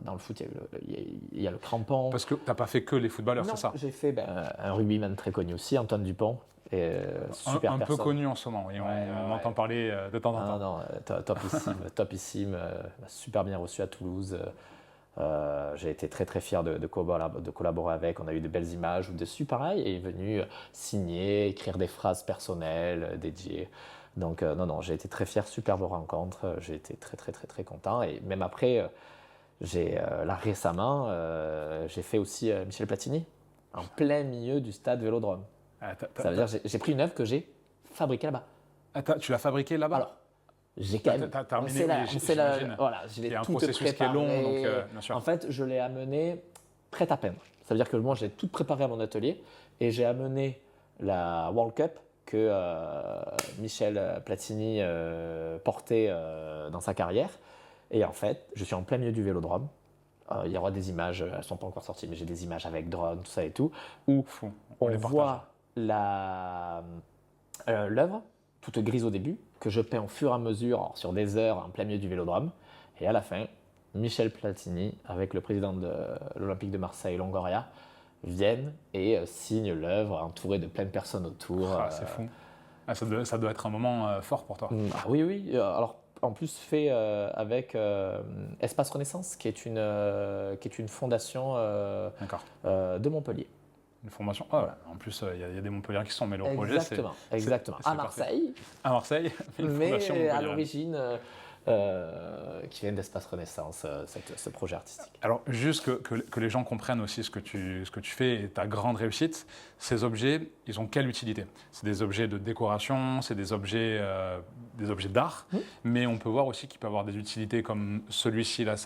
Speaker 1: dans le foot, il y a le crampon.
Speaker 2: Parce que tu n'as pas fait que les footballeurs,
Speaker 1: Non,
Speaker 2: c'est ça?
Speaker 1: j'ai fait un rugbyman très connu aussi, Antoine Dupont. Et, super
Speaker 2: Un peu
Speaker 1: personne.
Speaker 2: connu en ce moment, oui, on entend parler de temps en temps.
Speaker 1: Non, topissime, topissime, super bien reçu à Toulouse. J'ai été très très fier de collaborer avec. On a eu de belles images ou dessus pareil, et il est venu signer, écrire des phrases personnelles dédiées. Donc non, j'ai été très fier, superbe rencontre. J'ai été très très très très content. Et même après, là récemment, j'ai fait aussi Michel Platini en plein milieu du stade Vélodrome. Ça veut dire j'ai pris une œuvre que j'ai fabriquée là-bas.
Speaker 2: Tu l'as fabriqué là-bas?
Speaker 1: Alors, j'ai quand même.
Speaker 2: T'as terminé, j'imagine.
Speaker 1: Voilà, je l'ai
Speaker 2: C'est un
Speaker 1: toute
Speaker 2: processus qui est long, donc bien sûr.
Speaker 1: En fait, je l'ai amené prête à peindre. Ça veut dire que moi, j'ai tout préparé à mon atelier et j'ai amené la World Cup que Michel Platini portait dans sa carrière. Et en fait, je suis en plein milieu du Vélodrome. Il y aura des images, elles ne sont pas encore sorties, mais j'ai des images avec drone, tout ça et tout, où
Speaker 2: Fou.
Speaker 1: on
Speaker 2: les
Speaker 1: voit l'œuvre, toute grise au début, que je peins au fur et à mesure sur des heures en plein milieu du Vélodrome. Et à la fin, Michel Platini, avec le président de l'Olympique de Marseille, Longoria, viennent et signent l'œuvre entouré de plein de personnes autour.
Speaker 2: C'est fou. Ça doit être un moment fort pour toi.
Speaker 1: Oui, oui. Alors, en plus, fait avec Espace Renaissance, qui est une fondation de Montpellier.
Speaker 2: Une formation. Ah, ouais. En plus, il y a des Montpelliérains qui sont, mais le projet,
Speaker 1: Exactement. À Marseille.
Speaker 2: À Marseille,
Speaker 1: mais à l'origine, qui vient d'Espace Renaissance, ce projet artistique.
Speaker 2: Alors, juste que les gens comprennent aussi ce que tu fais et ta grande réussite, ces objets, ils ont quelle utilité? C'est des objets de décoration, c'est des objets d'art, mais on peut voir aussi qu'il peut avoir des utilités comme celui-ci. Là,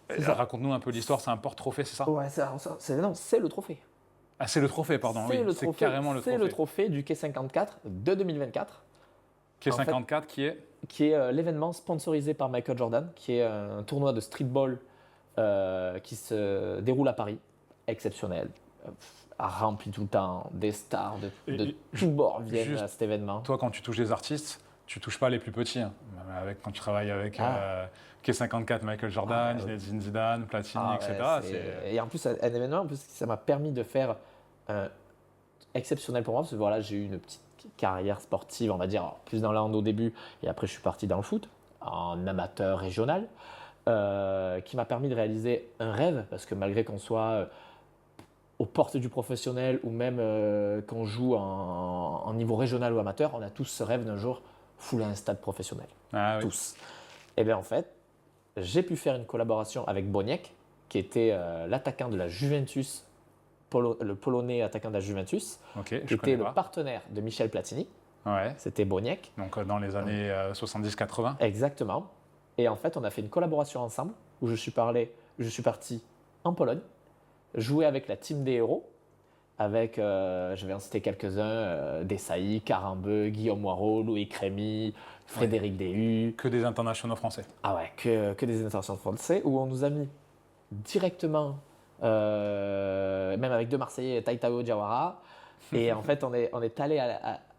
Speaker 2: raconte-nous un peu l'histoire, c'est un porte-trophée, c'est ça?
Speaker 1: Ouais, c'est le trophée.
Speaker 2: Ah, c'est le trophée, pardon, oui, c'est carrément le trophée.
Speaker 1: C'est le trophée du Quai 54 de 2024.
Speaker 2: Quai 54 qui
Speaker 1: est l'événement sponsorisé par Michael Jordan, qui est un tournoi de streetball qui se déroule à Paris, exceptionnel, rempli tout le temps, des stars de tous bords viennent à cet événement.
Speaker 2: Toi, quand tu touches des artistes, tu touches pas les plus petits. Hein. Quand tu travailles avec Quai 54, Michael Jordan, Zinedine Zidane, Platini, etc.
Speaker 1: Et en plus, un événement, ça m'a permis de faire exceptionnel pour moi, parce que voilà, j'ai eu une petite carrière sportive, on va dire, plus dans le hand au début, et après je suis parti dans le foot, en amateur régional, qui m'a permis de réaliser un rêve, parce que malgré qu'on soit aux portes du professionnel, ou même qu'on joue en niveau régional ou amateur, on a tous ce rêve d'un jour fouler un stade professionnel. Tous. Et bien en fait, j'ai pu faire une collaboration avec Boniek, qui était l'attaquant de la Juventus, le Polonais attaquant de la Juventus, qui était le partenaire de Michel Platini.
Speaker 2: Ouais.
Speaker 1: C'était Boniek.
Speaker 2: Donc dans les années 70-80.
Speaker 1: Exactement. Et en fait, on a fait une collaboration ensemble où je suis parti en Pologne, jouer avec la team des héros, avec, je vais en citer quelques-uns, Desailly, Carambeu, Guillaume Moirot, Louis Crémy, Frédéric Déhu.
Speaker 2: Que des internationaux français.
Speaker 1: Ah ouais, que des internationaux français, où on nous a mis directement, même avec deux Marseillais, Taitao Diawara. Et en fait, on est allé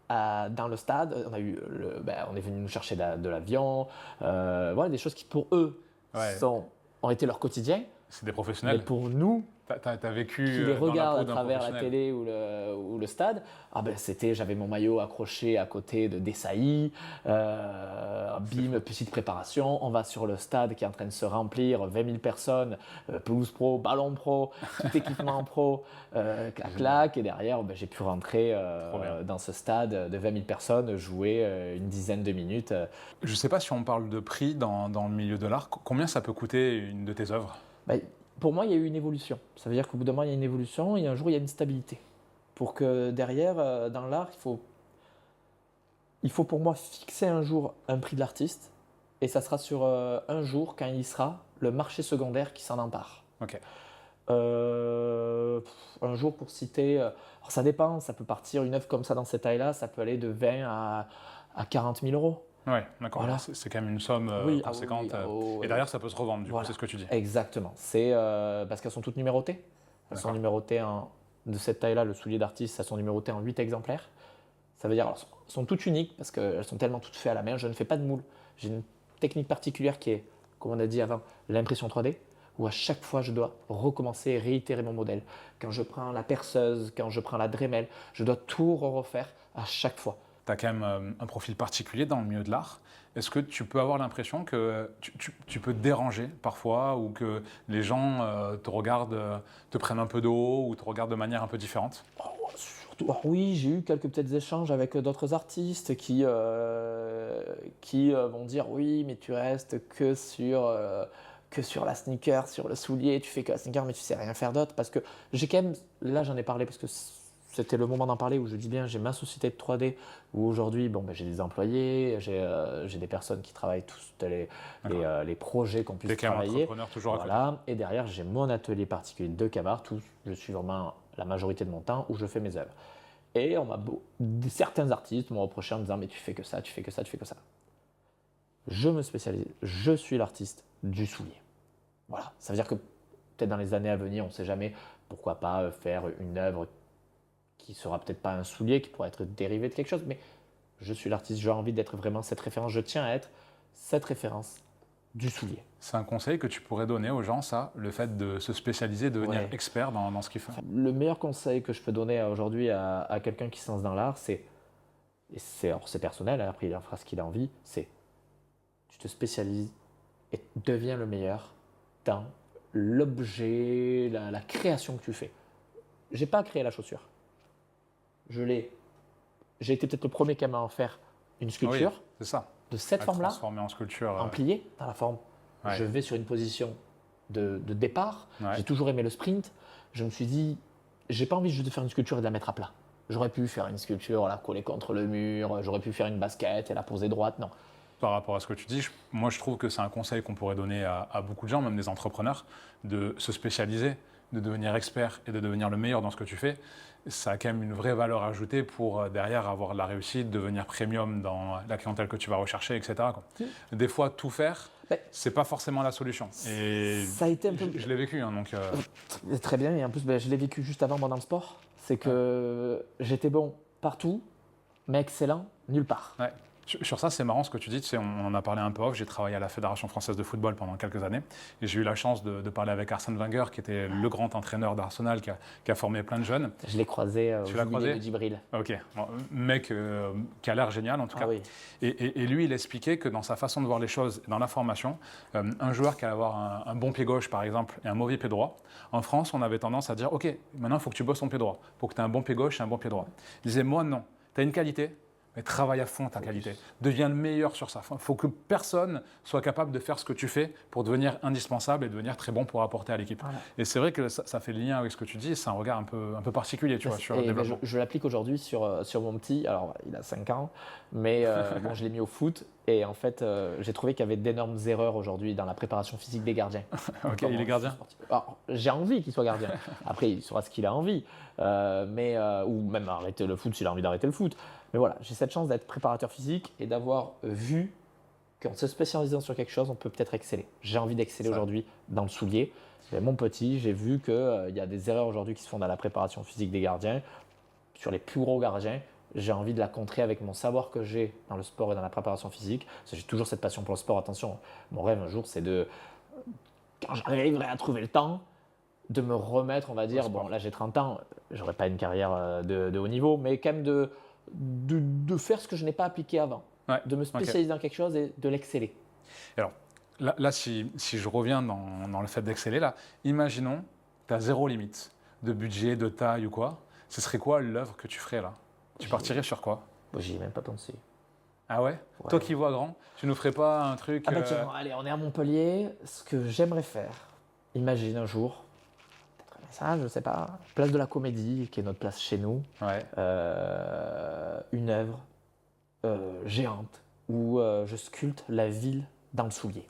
Speaker 1: dans le stade, on est venu nous chercher de l'avion, voilà, des choses qui pour eux ont été leur quotidien.
Speaker 2: C'est des professionnels.
Speaker 1: Mais pour nous,
Speaker 2: T'as vécu
Speaker 1: qui les
Speaker 2: dans la
Speaker 1: regarde
Speaker 2: peau
Speaker 1: à
Speaker 2: d'un
Speaker 1: travers la
Speaker 2: professionnel.
Speaker 1: télé ou le stade, j'avais mon maillot accroché à côté de Desailly, bim, petite préparation, on va sur le stade qui est en train de se remplir, 20 000 personnes, pelouse pro, ballon pro, tout équipement pro, clac, et derrière j'ai pu rentrer dans ce stade de 20 000 personnes, jouer une dizaine de minutes.
Speaker 2: Je ne sais pas si on parle de prix dans le milieu de l'art. Combien ça peut coûter une de tes œuvres?
Speaker 1: Pour moi, il y a eu une évolution. Ça veut dire qu'au bout d'un moment, il y a une évolution et un jour, il y a une stabilité. Pour que derrière, dans l'art, il faut pour moi fixer un jour un prix de l'artiste et ça sera sur un jour quand il sera le marché secondaire qui s'en empare.
Speaker 2: Ok.
Speaker 1: Un jour pour citer, alors ça dépend, ça peut partir, une œuvre comme ça dans cette taille-là, ça peut aller de 20 à 40 000 euros.
Speaker 2: Ouais, d'accord.
Speaker 1: Voilà.
Speaker 2: C'est quand même une somme conséquente. Et derrière, ça peut se revendre, du coup, c'est ce que tu dis.
Speaker 1: Exactement. C'est parce qu'elles sont toutes numérotées. Elles sont numérotées de cette taille-là, le soulier d'artiste, elles sont numérotées en 8 exemplaires. Ça veut dire, alors, elles sont toutes uniques parce qu'elles sont tellement toutes faites à la main. Je ne fais pas de moule. J'ai une technique particulière qui est, comme on a dit avant, l'impression 3D, où à chaque fois, je dois recommencer et réitérer mon modèle. Quand je prends la perceuse, quand je prends la Dremel, je dois tout refaire à chaque fois.
Speaker 2: Tu as quand même un profil particulier dans le milieu de l'art. Est-ce que tu peux avoir l'impression que tu peux te déranger parfois ou que les gens te regardent, te prennent un peu de haut ou te regardent de manière un peu différente?
Speaker 1: Oui, j'ai eu quelques petits échanges avec d'autres artistes qui vont dire oui, mais tu restes que sur la sneaker, sur le soulier, tu fais que la sneaker, mais tu sais rien faire d'autre. Parce que j'ai quand même, là j'en ai parlé parce que c'était le moment d'en parler où je dis bien, j'ai ma société de 3D où aujourd'hui, j'ai des employés, j'ai des personnes qui travaillent tous les projets qu'on puisse travailler.
Speaker 2: T'es entrepreneur toujours à côté.
Speaker 1: Et derrière, j'ai mon atelier particulier de Cavard, où je suis vraiment la majorité de mon temps où je fais mes œuvres. Et certains artistes m'ont reproché en me disant mais tu fais que ça, tu fais que ça, tu fais que ça. Je me spécialise, je suis l'artiste du soulier. Voilà, ça veut dire que peut-être dans les années à venir, on ne sait jamais, pourquoi pas faire une œuvre qui sera peut-être pas un soulier, qui pourrait être dérivé de quelque chose, mais je suis l'artiste, j'ai envie d'être vraiment cette référence, je tiens à être cette référence du soulier.
Speaker 2: C'est un conseil que tu pourrais donner aux gens, ça, le fait de se spécialiser, de devenir expert dans ce qu'ils font?
Speaker 1: Le meilleur conseil que je peux donner aujourd'hui à quelqu'un qui se lance dans l'art, c'est personnel, après il en fera ce qu'il a envie, c'est tu te spécialises et deviens le meilleur dans l'objet, la création que tu fais. J'ai pas créé la chaussure. J'ai été peut-être le premier qui m'a en faire une sculpture.
Speaker 2: Oui, c'est ça.
Speaker 1: De cette forme-là,
Speaker 2: transformer en sculpture.
Speaker 1: en plié, dans la forme.
Speaker 2: Ouais.
Speaker 1: Je vais sur une position de départ.
Speaker 2: Ouais.
Speaker 1: J'ai toujours aimé le sprint. Je me suis dit, j'ai pas envie juste de faire une sculpture et de la mettre à plat. J'aurais pu faire une sculpture, la coller contre le mur. J'aurais pu faire une basket et la poser droite. Non.
Speaker 2: Par rapport à ce que tu dis, moi je trouve que c'est un conseil qu'on pourrait donner à beaucoup de gens, même des entrepreneurs, de se spécialiser, de devenir expert et de devenir le meilleur dans ce que tu fais. Ça a quand même une vraie valeur ajoutée pour derrière avoir de la réussite, devenir premium dans la clientèle que tu vas rechercher, etc. Des fois, tout faire, c'est pas forcément la solution. Et
Speaker 1: ça a été un peu...
Speaker 2: Je l'ai vécu. Donc,
Speaker 1: Très bien, et en plus, je l'ai vécu juste avant moi dans le sport. C'est que j'étais bon partout, mais excellent nulle part.
Speaker 2: Ouais. Sur ça, c'est marrant ce que tu dis. Tu sais, on en a parlé un peu off. J'ai travaillé à la Fédération française de football pendant quelques années. Et j'ai eu la chance de parler avec Arsène Wenger, qui était le grand entraîneur d'Arsenal, qui a formé plein de jeunes.
Speaker 1: Je l'ai croisé au milieu de Djibril.
Speaker 2: Ok. Bon, mec qui a l'air génial, en tout cas.
Speaker 1: Oui.
Speaker 2: Et lui, il expliquait que dans sa façon de voir les choses, dans la formation, un joueur qui allait avoir un bon pied gauche, par exemple, et un mauvais pied droit, en France, on avait tendance à dire, OK, maintenant, il faut que tu bosses ton pied droit, pour que tu aies un bon pied gauche et un bon pied droit. Il disait, moi, non. Tu as une qualité, mais travaille à fond ta qualité. Deviens le meilleur sur ça. Il faut que personne soit capable de faire ce que tu fais pour devenir indispensable et devenir très bon pour apporter à l'équipe. Voilà. Et c'est vrai que ça fait le lien avec ce que tu dis. C'est un regard un peu particulier, tu vois, sur le développement.
Speaker 1: Je l'applique aujourd'hui sur mon petit. Alors, il a 5 ans, mais bon, je l'ai mis au foot. Et en fait, j'ai trouvé qu'il y avait d'énormes erreurs aujourd'hui dans la préparation physique des gardiens.
Speaker 2: Ok, il est gardien.
Speaker 1: J'ai envie qu'il soit gardien. Après, il saura ce qu'il a envie. Ou même arrêter le foot s'il a envie d'arrêter le foot. Mais voilà, j'ai cette chance d'être préparateur physique et d'avoir vu qu'en se spécialisant sur quelque chose, on peut peut-être exceller. J'ai envie d'exceller aujourd'hui dans le soulier. Mon petit, j'ai vu qu'il y a des erreurs aujourd'hui qui se font dans la préparation physique des gardiens. Sur les plus gros gardiens, j'ai envie de la contrer avec mon savoir que j'ai dans le sport et dans la préparation physique. Parce que j'ai toujours cette passion pour le sport. Attention, mon rêve un jour, c'est quand j'arriverai à trouver le temps, de me remettre, on va dire, bon là j'ai 30 ans, j'aurais pas une carrière de haut niveau, mais quand même de faire ce que je n'ai pas appliqué avant, de me spécialiser dans quelque chose et de l'exceller.
Speaker 2: Alors là si je reviens dans le fait d'exceller, là, imaginons, tu as zéro limite de budget, de taille ou quoi, ce serait quoi l'œuvre que tu ferais là? Tu partirais sur quoi?
Speaker 1: J'y ai même pas pensé.
Speaker 2: Ah ouais? Toi qui vois grand, tu nous ferais pas un truc...
Speaker 1: Ah bah tiens, allez, on est à Montpellier, ce que j'aimerais faire, imagine un jour, peut-être ça, je sais pas, place de la Comédie, qui est notre place chez nous, une œuvre géante où je sculpte la ville dans le soulier.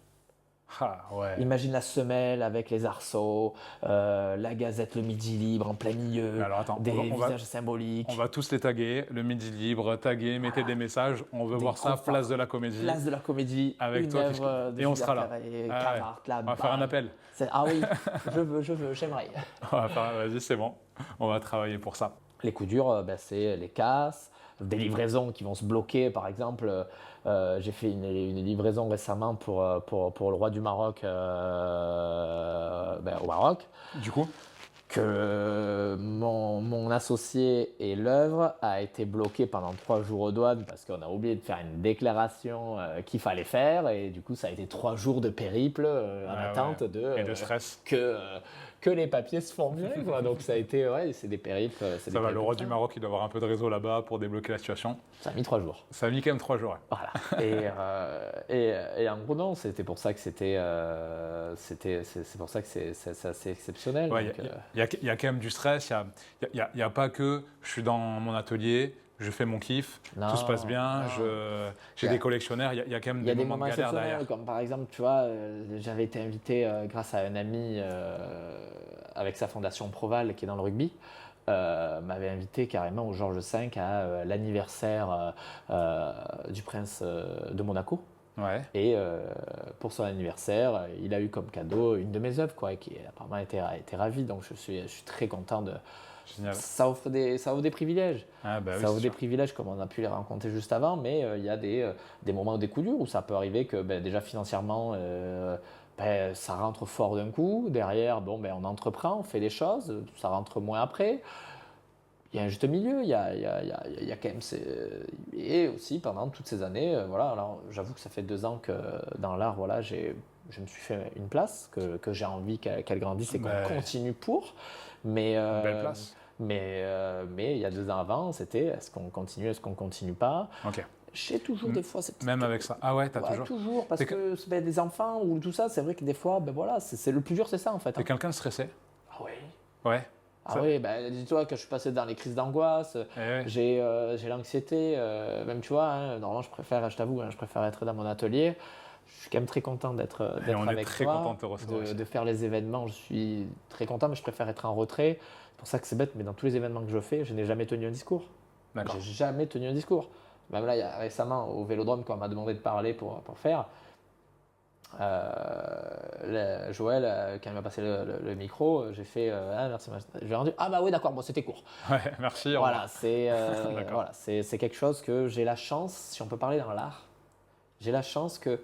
Speaker 2: Ah ouais.
Speaker 1: Imagine la semelle avec les arceaux, la gazette Le Midi Libre en plein milieu,
Speaker 2: alors attends,
Speaker 1: des visages symboliques.
Speaker 2: On va tous les taguer, Le Midi Libre, taguer, mettez des messages, on veut voir ça, place de la Comédie.
Speaker 1: Place de la Comédie,
Speaker 2: avec
Speaker 1: une
Speaker 2: toi,
Speaker 1: œuvre de
Speaker 2: et on sera là.
Speaker 1: Cavarte,
Speaker 2: on va faire un appel.
Speaker 1: Ah oui, je veux, j'aimerais.
Speaker 2: Vas-y, c'est bon, on va travailler pour ça.
Speaker 1: Les coups durs, c'est les casses, des livraisons qui vont se bloquer. Par exemple, j'ai fait une livraison récemment pour le roi du Maroc au Maroc.
Speaker 2: Du coup,
Speaker 1: que mon associé et l'œuvre a été bloqué pendant 3 jours aux douanes parce qu'on a oublié de faire une déclaration qu'il fallait faire, et du coup ça a été 3 jours de périple en attente
Speaker 2: et de stress.
Speaker 1: Que les papiers se font virer, quoi. Donc ça a été, c'est des périples.
Speaker 2: Ça va, le roi du Maroc, il doit avoir un peu de réseau là-bas pour débloquer la situation.
Speaker 1: Ça a mis 3 jours.
Speaker 2: Ça a mis quand même 3 jours. Ouais.
Speaker 1: Voilà. Et en gros, non, c'était pour ça que c'est pour ça que c'est assez exceptionnel.
Speaker 2: Il y a quand même du stress. Il y a pas que je suis dans mon atelier, je fais mon kiff, tout se passe bien, j'ai des collectionneurs. Il y a quand même des moments de galère derrière.
Speaker 1: Comme par exemple, tu vois, j'avais été invité grâce à un ami avec sa fondation Proval qui est dans le rugby. M'avait invité carrément au Georges V à l'anniversaire du prince de Monaco.
Speaker 2: Ouais.
Speaker 1: Et pour son anniversaire, il a eu comme cadeau une de mes œuvres, quoi, et qui apparemment a été ravi. Donc je suis très content de.
Speaker 2: Génial.
Speaker 1: Ça offre des privilèges.
Speaker 2: Ah bah
Speaker 1: ça offre des privilèges comme on a pu les rencontrer juste avant, mais il y a des moments, des coups durs où ça peut arriver que déjà financièrement, ça rentre fort d'un coup. Derrière, on entreprend, on fait des choses, ça rentre moins après. Il y a un juste milieu, il y a quand même... Et aussi, pendant toutes ces années, alors j'avoue que ça fait 2 ans que dans l'art, je me suis fait une place, que j'ai envie qu'elle grandisse et qu'on continue pour. Mais,
Speaker 2: belle place.
Speaker 1: Mais il y a 2 ans avant, c'était est-ce qu'on continue pas.
Speaker 2: Ok.
Speaker 1: J'ai toujours des fois cette...
Speaker 2: Même avec ça. Ah ouais, t'as toujours.
Speaker 1: Toujours, parce que des enfants ou tout ça, c'est vrai que des fois, c'est le plus dur, c'est ça en fait.
Speaker 2: T'es quelqu'un de stressé?
Speaker 1: Ah oui.
Speaker 2: Ouais.
Speaker 1: Ah oui, dis-toi que je suis passé dans les crises d'angoisse, j'ai l'anxiété, même tu vois, normalement je t'avoue, je préfère être dans mon atelier. Je suis quand même très content d'être avec toi.
Speaker 2: On est très content de te recevoir.
Speaker 1: De faire les événements, je suis très content, mais je préfère être en retrait. C'est pour ça que c'est bête, mais dans tous les événements que je fais, je n'ai jamais tenu un discours.
Speaker 2: D'accord.
Speaker 1: J'ai jamais tenu un discours. Même là, il y a récemment au Vélodrome, quand on m'a demandé de parler pour faire, Joël, quand il m'a passé le micro, j'ai fait merci. J'ai rendu oui, d'accord, c'était court.
Speaker 2: Ouais, merci.
Speaker 1: Voilà, c'est quelque chose que j'ai la chance, si on peut parler dans l'art, j'ai la chance que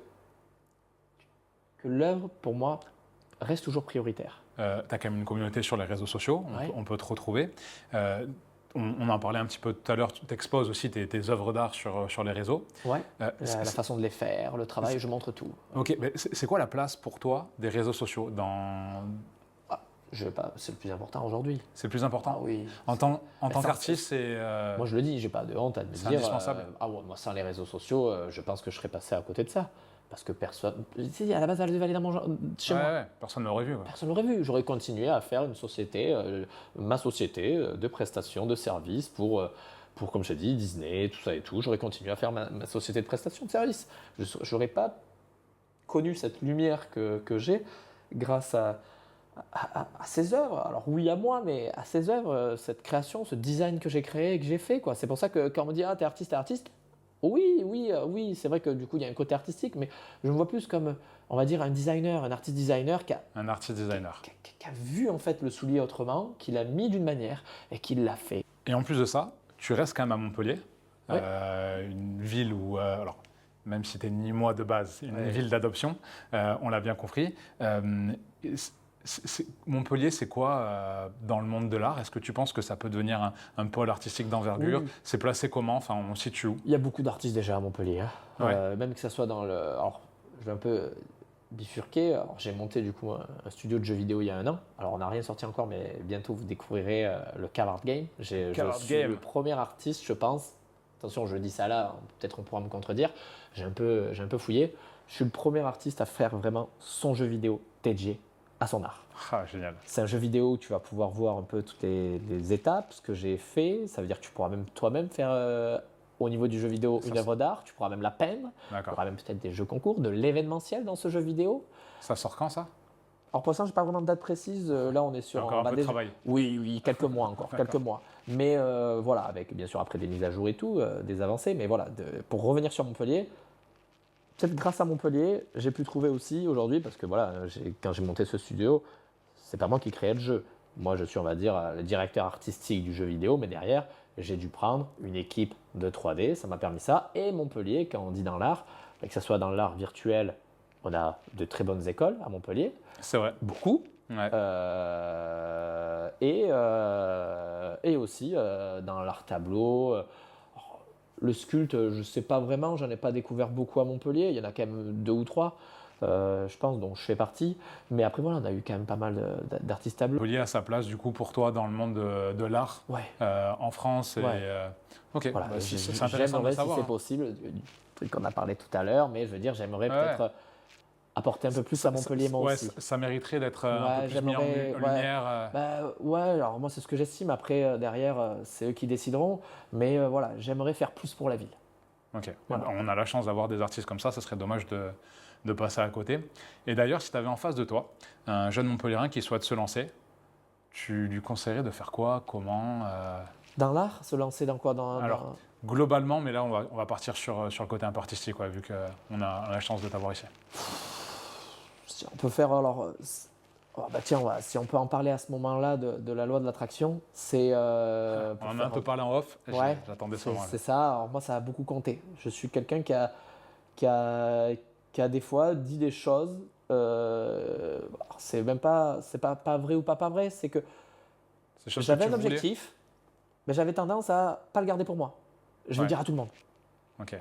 Speaker 1: l'œuvre, pour moi, reste toujours prioritaire.
Speaker 2: Tu as quand même une communauté sur les réseaux sociaux, on peut te retrouver. On en parlait un petit peu tout à l'heure, tu exposes aussi tes œuvres d'art sur les réseaux.
Speaker 1: Ouais, la façon de les faire, le travail, je montre tout.
Speaker 2: Ok, mais c'est quoi la place pour toi des réseaux sociaux
Speaker 1: c'est le plus important aujourd'hui.
Speaker 2: C'est le plus important?
Speaker 1: Ah oui.
Speaker 2: En tant qu'artiste, c'est...
Speaker 1: Moi, je le dis, j'ai pas de honte à me dire...
Speaker 2: C'est indispensable.
Speaker 1: Moi, sans les réseaux sociaux, je pense que je serais passé à côté de ça. Parce que personne... À la base, elle devait aller chez moi.
Speaker 2: Ouais, personne ne l'aurait vu. Ouais.
Speaker 1: Personne ne l'aurait vu. J'aurais continué à faire une société, ma société de prestations, de services pour, comme je t'ai dit, Disney, tout ça et tout. J'aurais continué à faire ma société de prestations de services. Je n'aurais pas connu cette lumière que j'ai grâce à ces œuvres. Alors oui, à moi, mais à ces œuvres, cette création, ce design que j'ai créé et que j'ai fait, quoi. C'est pour ça que quand on me dit « Ah, t'es artiste », oui, c'est vrai que du coup, il y a un côté artistique, mais je me vois plus comme, on va dire, un designer, un artiste designer qui a vu en fait le soulier autrement, qui l'a mis d'une manière et qui l'a fait.
Speaker 2: Et en plus de ça, tu restes quand même à Montpellier, une ville où, alors, même si tu n'es ni moi de base, une ville d'adoption, on l'a bien compris. Montpellier, c'est quoi dans le monde de l'art? Est-ce que tu penses que ça peut devenir un pôle artistique d'envergure?
Speaker 1: Oui.
Speaker 2: C'est placé comment? Enfin, on se situe où?
Speaker 1: Il y a beaucoup d'artistes déjà à Montpellier.
Speaker 2: Ouais.
Speaker 1: Même que ça soit dans le... Alors, je vais un peu bifurquer. Alors, j'ai monté du coup un studio de jeux vidéo il y a 1 an. Alors, on n'a rien sorti encore, mais bientôt vous découvrirez le Cavard Game. Je suis le premier artiste, je pense. Attention, je dis ça là, peut-être on pourra me contredire. J'ai un peu fouillé. Je suis le premier artiste à faire vraiment son jeu vidéo dédié à son art.
Speaker 2: Ah, génial.
Speaker 1: C'est un jeu vidéo où tu vas pouvoir voir un peu toutes les étapes, ce que j'ai fait. Ça veut dire que tu pourras même toi-même faire au niveau du jeu vidéo une œuvre d'art. Tu pourras même la peindre. Il y aura même peut-être des jeux concours, de l'événementiel dans ce jeu vidéo.
Speaker 2: Ça sort quand ça?
Speaker 1: Alors pour l'instant, je n'ai pas vraiment de date précise. Là, on est sur
Speaker 2: encore un peu de travail.
Speaker 1: Oui, quelques mois encore, quelques mois. Mais voilà, avec bien sûr après des mises à jour et tout, des avancées. Mais voilà, pour revenir sur Montpellier, peut-être grâce à Montpellier, j'ai pu trouver aussi aujourd'hui, parce que voilà, quand j'ai monté ce studio, c'est pas moi qui créais le jeu. Moi, je suis, on va dire, le directeur artistique du jeu vidéo, mais derrière, j'ai dû prendre une équipe de 3D, ça m'a permis ça. Et Montpellier, quand on dit dans l'art, que ce soit dans l'art virtuel, on a de très bonnes écoles à Montpellier.
Speaker 2: C'est vrai.
Speaker 1: Beaucoup.
Speaker 2: Ouais.
Speaker 1: Et aussi dans l'art tableau. Le sculpte, je ne sais pas vraiment, j'en ai pas découvert beaucoup à Montpellier. Il y en a quand même 2 ou 3, je pense, dont je fais partie. Mais après, voilà, on a eu quand même pas mal d'artistes tableaux.
Speaker 2: Montpellier a sa place, du coup, pour toi, dans le monde de l'art en France. Ok,
Speaker 1: voilà,
Speaker 2: c'est intéressant de savoir.
Speaker 1: Si c'est possible, du truc qu'on a parlé tout à l'heure, mais je veux dire, j'aimerais peut-être apporter un peu plus à Montpellier, moi aussi.
Speaker 2: Ça mériterait d'être un peu plus mis en lumière.
Speaker 1: Alors moi, c'est ce que j'estime. Après, derrière, c'est eux qui décideront. Mais voilà, j'aimerais faire plus pour la ville.
Speaker 2: Ok, voilà. On a la chance d'avoir des artistes comme ça serait dommage de passer à côté. Et d'ailleurs, si tu avais en face de toi un jeune Montpellierin qui souhaite se lancer, tu lui conseillerais de faire quoi? Comment
Speaker 1: Dans l'art? Se lancer dans quoi?
Speaker 2: Alors, globalement, mais là, on va partir sur le côté un peu artistique, vu qu'on a la chance de t'avoir ici.
Speaker 1: Si on peut faire alors... tiens, si on peut en parler à ce moment-là de la loi de l'attraction, c'est...
Speaker 2: on en a un peu parlé en off, j'attendais ça.
Speaker 1: C'est ça, alors moi ça a beaucoup compté. Je suis quelqu'un qui a des fois dit des choses, c'est pas vrai ou pas vrai, c'est que j'avais un objectif, mais j'avais tendance à pas le garder pour moi. Je vais le dire à tout le monde.
Speaker 2: Okay.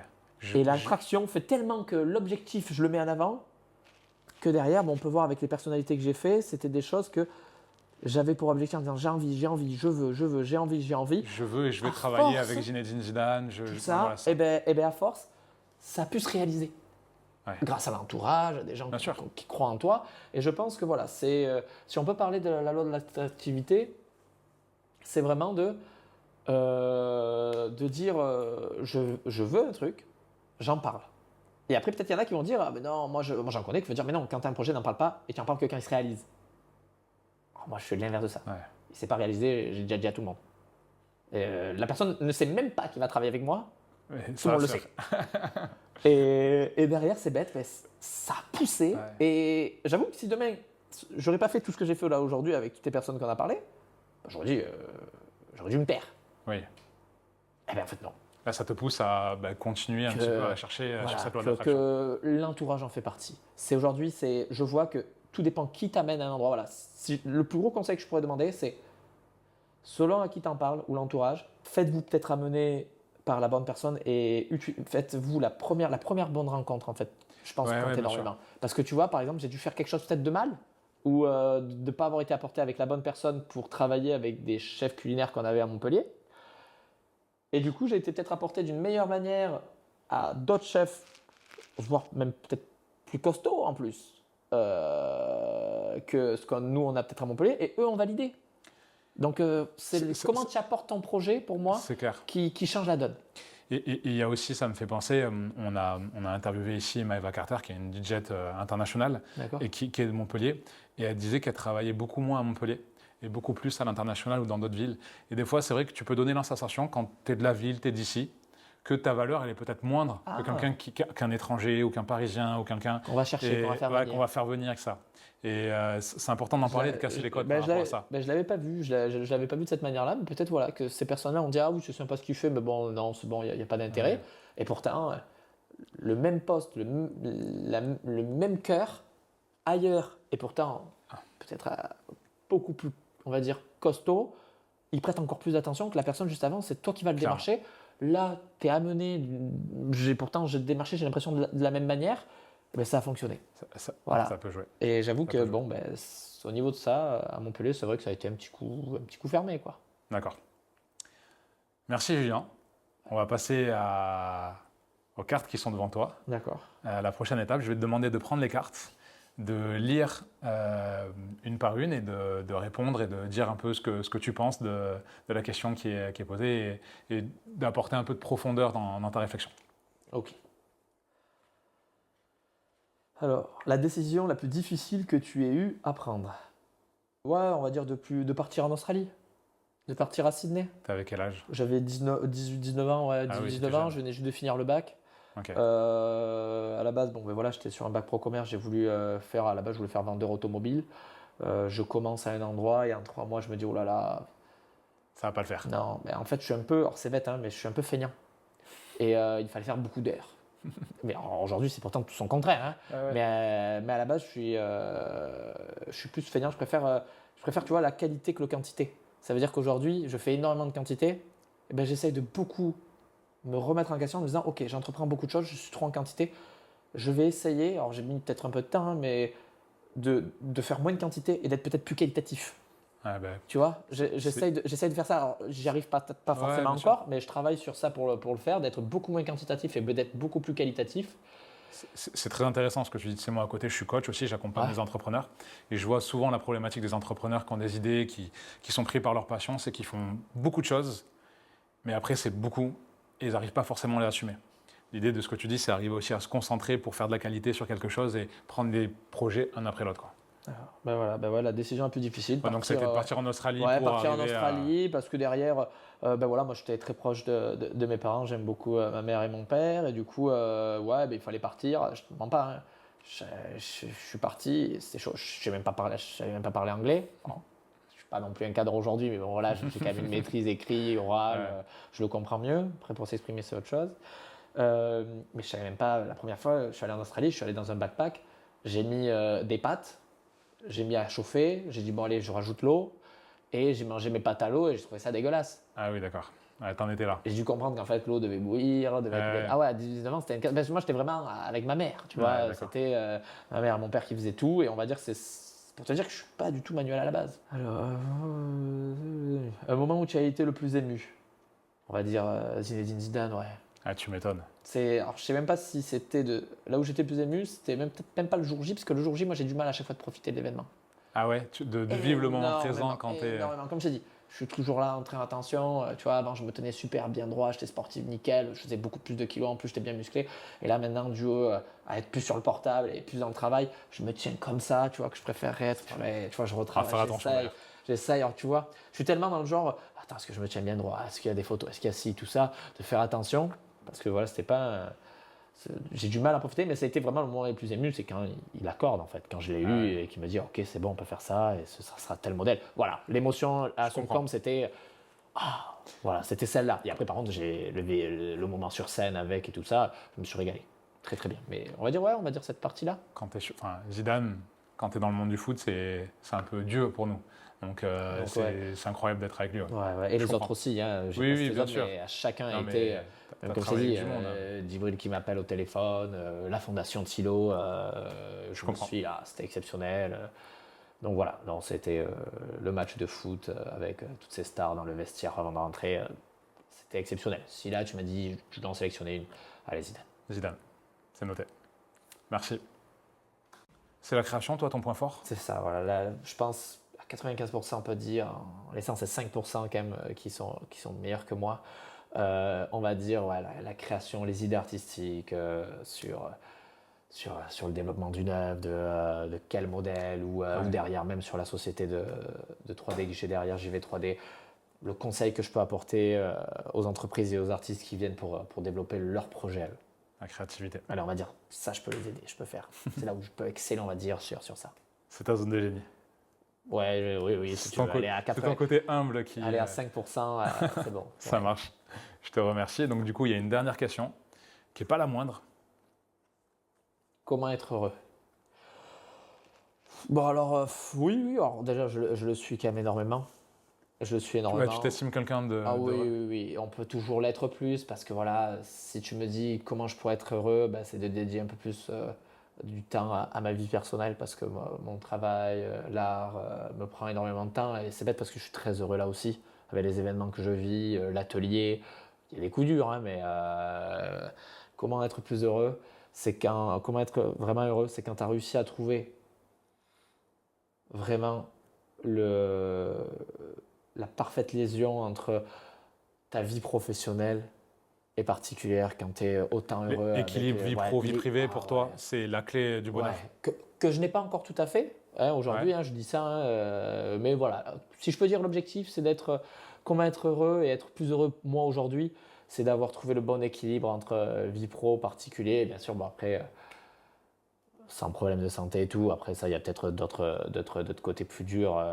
Speaker 1: Et l'attraction fait tellement que l'objectif, je le mets en avant, que derrière, on peut voir avec les personnalités que j'ai fait, c'était des choses que j'avais pour objectif en disant j'ai envie, je veux, j'ai envie.
Speaker 2: Je veux et je vais travailler avec Zinedine Zidane.
Speaker 1: Tout ça, et bien à force, ça a pu se réaliser. Ouais. Grâce à l'entourage, des gens qui croient en toi. Et je pense que voilà, si on peut parler de la loi de l'attractivité, c'est vraiment de dire je veux un truc, j'en parle. Et après, peut-être il y en a qui vont dire ah, mais non, moi j'en connais qui vont dire mais non, quand tu as un projet, n'en parle pas et tu en parles que quand il se réalise. Alors, moi, je fais l'inverse de ça. Ouais. Il ne s'est pas réalisé, j'ai déjà dit à tout le monde. La personne ne sait même pas qu'il va travailler avec moi. Tout le monde le sait. et derrière, c'est bête, mais ça a poussé. Ouais. Et j'avoue que si demain, j'aurais pas fait tout ce que j'ai fait là aujourd'hui avec toutes les personnes qu'on a parlé, j'aurais dû me taire.
Speaker 2: Oui.
Speaker 1: Eh bien, en fait, non.
Speaker 2: Là, ça te pousse à continuer un petit peu à chercher sur cette loi d'attraction.
Speaker 1: Que l'entourage en fait partie. Je vois que tout dépend qui t'amène à un endroit. Voilà. Le plus gros conseil que je pourrais demander, c'est selon à qui t'en parle ou l'entourage, faites-vous peut-être amener par la bonne personne et faites-vous la première bonne rencontre, en fait. Je pense compte énormément. Parce que tu vois, par exemple, j'ai dû faire quelque chose peut-être de mal ou de ne pas avoir été apporté avec la bonne personne pour travailler avec des chefs culinaires qu'on avait à Montpellier. Et du coup, j'ai été peut-être apporté d'une meilleure manière à d'autres chefs, voire même peut-être plus costauds en plus, que ce que nous, on a peut-être à Montpellier, et eux ont validé. Donc, comment tu apportes ton projet, pour moi, qui change la donne.
Speaker 2: Et il y a aussi, ça me fait penser, on a interviewé ici Maëva Carter, qui est une DJ internationale, et qui est de Montpellier, et elle disait qu'elle travaillait beaucoup moins à Montpellier, et beaucoup plus à l'international ou dans d'autres villes. Et des fois, c'est vrai que tu peux donner la sensation, quand tu es de la ville, tu es d'ici, que ta valeur, elle est peut-être moindre que quelqu'un qu'un étranger ou qu'un Parisien ou quelqu'un
Speaker 1: qu'on va chercher,
Speaker 2: qu'on va faire venir avec ça. Et c'est important d'en parler, de casser les codes par rapport à ça.
Speaker 1: Je l'avais pas vu, je l'avais pas vu de cette manière-là, mais peut-être que ces personnes-là ont dit ah oui, c'est sympa ce qu'il fait, mais bon, non, c'est bon, il n'y a pas d'intérêt. Ouais. Et pourtant, le même poste, le même cœur, ailleurs, et pourtant peut-être beaucoup plus, on va dire, costaud, il prête encore plus d'attention que la personne juste avant. C'est toi qui vas le démarcher. Là, tu es amené, pourtant j'ai démarché, j'ai l'impression de la même manière. Mais ça a fonctionné. Voilà.
Speaker 2: Ça peut jouer.
Speaker 1: Et j'avoue que au niveau de ça, à Montpellier, c'est vrai que ça a été un petit coup fermé, quoi.
Speaker 2: D'accord. Merci Julien. On va passer aux cartes qui sont devant toi.
Speaker 1: D'accord.
Speaker 2: La prochaine étape, je vais te demander de prendre les cartes, de lire une par une et de répondre et de dire un peu ce que tu penses de la question qui est posée et d'apporter un peu de profondeur dans ta réflexion.
Speaker 1: Ok. Alors, la décision la plus difficile que tu aies eu à prendre. Ouais, on va dire de partir en Australie. De partir à Sydney.
Speaker 2: T'avais quel âge?
Speaker 1: J'avais 19 ans, ouais, 19 ans, je venais juste de finir le bac.
Speaker 2: Okay.
Speaker 1: À la base, j'étais sur un bac pro commerce, je voulais faire vendeur automobile. Je commence à un endroit et en 3 mois, je me dis, oh là là.
Speaker 2: Ça va pas le faire.
Speaker 1: Non, mais en fait, je suis un peu, alors c'est bête, hein, mais je suis un peu feignant. Et il fallait faire beaucoup d'heures. Mais aujourd'hui, c'est pourtant tout son contraire. Hein.
Speaker 2: Ouais.
Speaker 1: Mais à la base, je suis plus feignant. Je préfère, tu vois, la qualité que la quantité. Ça veut dire qu'aujourd'hui, je fais énormément de quantité. Et ben, j'essaye de beaucoup me remettre en question en me disant, ok, j'entreprends beaucoup de choses, je suis trop en quantité. Je vais essayer, alors j'ai mis peut-être un peu de temps, hein, mais de faire moins de quantité et d'être peut-être plus qualitatif.
Speaker 2: Ah ben,
Speaker 1: tu vois, j'essaye de faire ça. Alors, j'y arrive pas forcément encore, mais je travaille sur ça pour le faire, d'être beaucoup moins quantitatif et d'être beaucoup plus qualitatif.
Speaker 2: C'est très intéressant ce que tu dis. C'est moi à côté, je suis coach aussi, j'accompagne des entrepreneurs et je vois souvent la problématique des entrepreneurs qui ont des idées, qui sont pris par leur passion, c'est qu'ils font beaucoup de choses, mais après c'est beaucoup et ils n'arrivent pas forcément à les assumer. L'idée de ce que tu dis, c'est arriver aussi à se concentrer pour faire de la qualité sur quelque chose et prendre des projets un après l'autre, quoi.
Speaker 1: Voilà, la décision la plus difficile.
Speaker 2: Donc c'était de partir en Australie
Speaker 1: parce que derrière, moi j'étais très proche de mes parents, j'aime beaucoup ma mère et mon père, et du coup, il fallait partir, je ne te mens pas, hein. Je suis parti, c'était chaud, je ne savais même pas parler anglais. Bon, je ne suis pas non plus un cadre aujourd'hui, mais bon voilà, j'ai quand même une maîtrise écrit, oral, je le comprends mieux, après pour s'exprimer c'est autre chose. Mais je ne savais même pas, la première fois, je suis allé en Australie, je suis allé dans un backpack, j'ai mis des pâtes. J'ai mis à chauffer, j'ai dit bon allez je rajoute l'eau et j'ai mangé mes pâtes à l'eau et j'ai trouvé ça dégueulasse.
Speaker 2: Ah oui d'accord, t'en étais là.
Speaker 1: Et j'ai dû comprendre qu'en fait l'eau devait bouillir, Ah ouais à 19 ans c'était moi j'étais vraiment avec ma mère, tu vois, c'était ma mère, mon père qui faisait tout et on va dire que c'est pour te dire que je suis pas du tout manuel à la base. Alors, un moment où tu as été le plus ému, on va dire Zinedine Zidane, ouais.
Speaker 2: Ah tu m'étonnes.
Speaker 1: Alors, je sais même pas si c'était là où j'étais le plus ému, c'était peut-être même pas le jour J, parce que le jour J, moi j'ai du mal à chaque fois de profiter de l'événement.
Speaker 2: Ah ouais, de vivre le moment présent quand tu es.
Speaker 1: Comme je t'ai dit, je suis toujours là en train attention. Tu vois, avant je me tenais super bien droit, j'étais sportif nickel, je faisais beaucoup plus de kilos, en plus j'étais bien musclé. Et là maintenant, dû à être plus sur le portable et plus dans le travail, je me tiens comme ça, tu vois, que je préférerais être. Mais, tu vois, je retravaille, j'essaye. Alors, tu vois, je suis tellement dans le genre, attends, est-ce que je me tiens bien droit? Est-ce qu'il y a des photos? Est-ce qu'il y a ci, tout ça? De faire attention. Parce que voilà, c'était pas. J'ai du mal à profiter, mais ça a été vraiment le moment le plus ému, c'est quand il accorde en fait, quand je l'ai eu et qu'il me dit ok c'est bon, on peut faire ça et ça sera tel modèle. Voilà, l'émotion à son comble, c'était voilà, c'était celle-là. Et après par contre j'ai levé le moment sur scène avec et tout ça, je me suis régalé, très très bien. Mais on va dire cette partie-là.
Speaker 2: Zidane, quand tu es dans le monde du foot, c'est un peu Dieu pour nous. Donc c'est incroyable d'être avec lui.
Speaker 1: Et les autres aussi. Hein.
Speaker 2: Oui, bien sûr.
Speaker 1: Mais chacun a été, comme je t'ai dit, Djibril qui m'appelle au téléphone, la fondation de Silo, je me suis là, c'était exceptionnel. Donc voilà, c'était le match de foot avec toutes ces stars dans le vestiaire avant de rentrer. C'était exceptionnel. Si là tu m'as dit, je dois en sélectionner une, allez Zidane.
Speaker 2: Zidane, c'est noté. Merci. C'est la création, toi, ton point fort?
Speaker 1: C'est ça, voilà. Là, je pense à 95%, on peut dire. En laissant ces 5% quand même qui sont meilleurs que moi. On va dire la création, les idées artistiques sur le développement d'une œuvre, de quel modèle ou derrière, même sur la société de 3D que j'ai derrière, JV 3D. Le conseil que je peux apporter aux entreprises et aux artistes qui viennent pour développer leur projet.
Speaker 2: La créativité.
Speaker 1: Alors on va dire, ça je peux les aider, je peux faire. C'est là où je peux exceller, on va dire, sur ça.
Speaker 2: C'est ta zone de génie.
Speaker 1: Oui.
Speaker 2: C'est ton côté humble qui...
Speaker 1: Aller à 5%, c'est bon.
Speaker 2: Ça marche. Je te remercie. Donc du coup, il y a une dernière question qui n'est pas la moindre.
Speaker 1: Comment être heureux? Bon alors, oui, alors déjà je le suis quand même énormément. Je le suis énormément.
Speaker 2: Tu t'estimes quelqu'un de
Speaker 1: Ah oui,
Speaker 2: d'heureux?
Speaker 1: oui, oui, on peut toujours l'être plus parce que voilà, si tu me dis comment je pourrais être heureux, ben, c'est de dédier un peu plus du temps à ma vie personnelle parce que mon travail, l'art me prend énormément de temps et c'est bête parce que je suis très heureux là aussi avec les événements que je vis, l'atelier. Il y a des coups durs, hein, mais comment être plus heureux, comment être vraiment heureux, c'est quand tu as réussi à trouver vraiment le, la parfaite liaison entre ta vie professionnelle et particulière quand tu es autant heureux avec
Speaker 2: L'équilibre vie pro, vie privée, pour toi, c'est la clé du bonheur.
Speaker 1: que je n'ai pas encore tout à fait hein, aujourd'hui,
Speaker 2: Ouais.
Speaker 1: hein, je dis ça, hein, mais voilà, si je peux dire l'objectif c'est d'être comment être heureux et être plus heureux moi aujourd'hui, c'est d'avoir trouvé le bon équilibre entre vie pro particulier et bien sûr bon après sans problème de santé et tout. Après ça, il y a peut-être d'autres côtés plus durs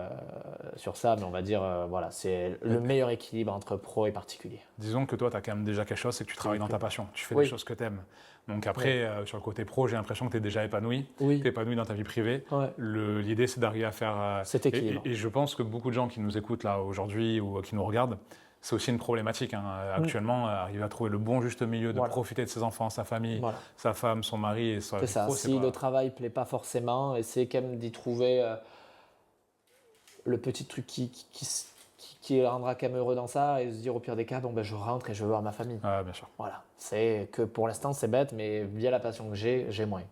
Speaker 1: sur ça, mais on va dire, voilà, c'est le meilleur équilibre entre pro et particulier.
Speaker 2: Disons que toi, tu as quand même déjà quelque chose, c'est que tu travailles dans ta passion. Tu fais des
Speaker 1: Oui.
Speaker 2: choses que tu aimes. Donc après, sur le côté pro, j'ai l'impression que tu es déjà épanoui.
Speaker 1: Oui.
Speaker 2: Tu es épanoui dans ta vie privée.
Speaker 1: Ouais.
Speaker 2: L'idée, c'est d'arriver à faire
Speaker 1: cet équilibre.
Speaker 2: Et je pense que beaucoup de gens qui nous écoutent là aujourd'hui ou qui nous regardent, c'est aussi une problématique. Hein. Actuellement, arriver à trouver le bon juste milieu de profiter de ses enfants, sa famille, sa femme, son mari et sa vie pro.
Speaker 1: Si le travail ne plaît pas forcément, essayer quand même d'y trouver le petit truc qui rendra quand même heureux dans ça et se dire au pire des cas, bon ben je rentre et je veux voir ma famille.
Speaker 2: Ah, bien sûr.
Speaker 1: Voilà. C'est que pour l'instant c'est bête, mais via la passion que j'ai moins.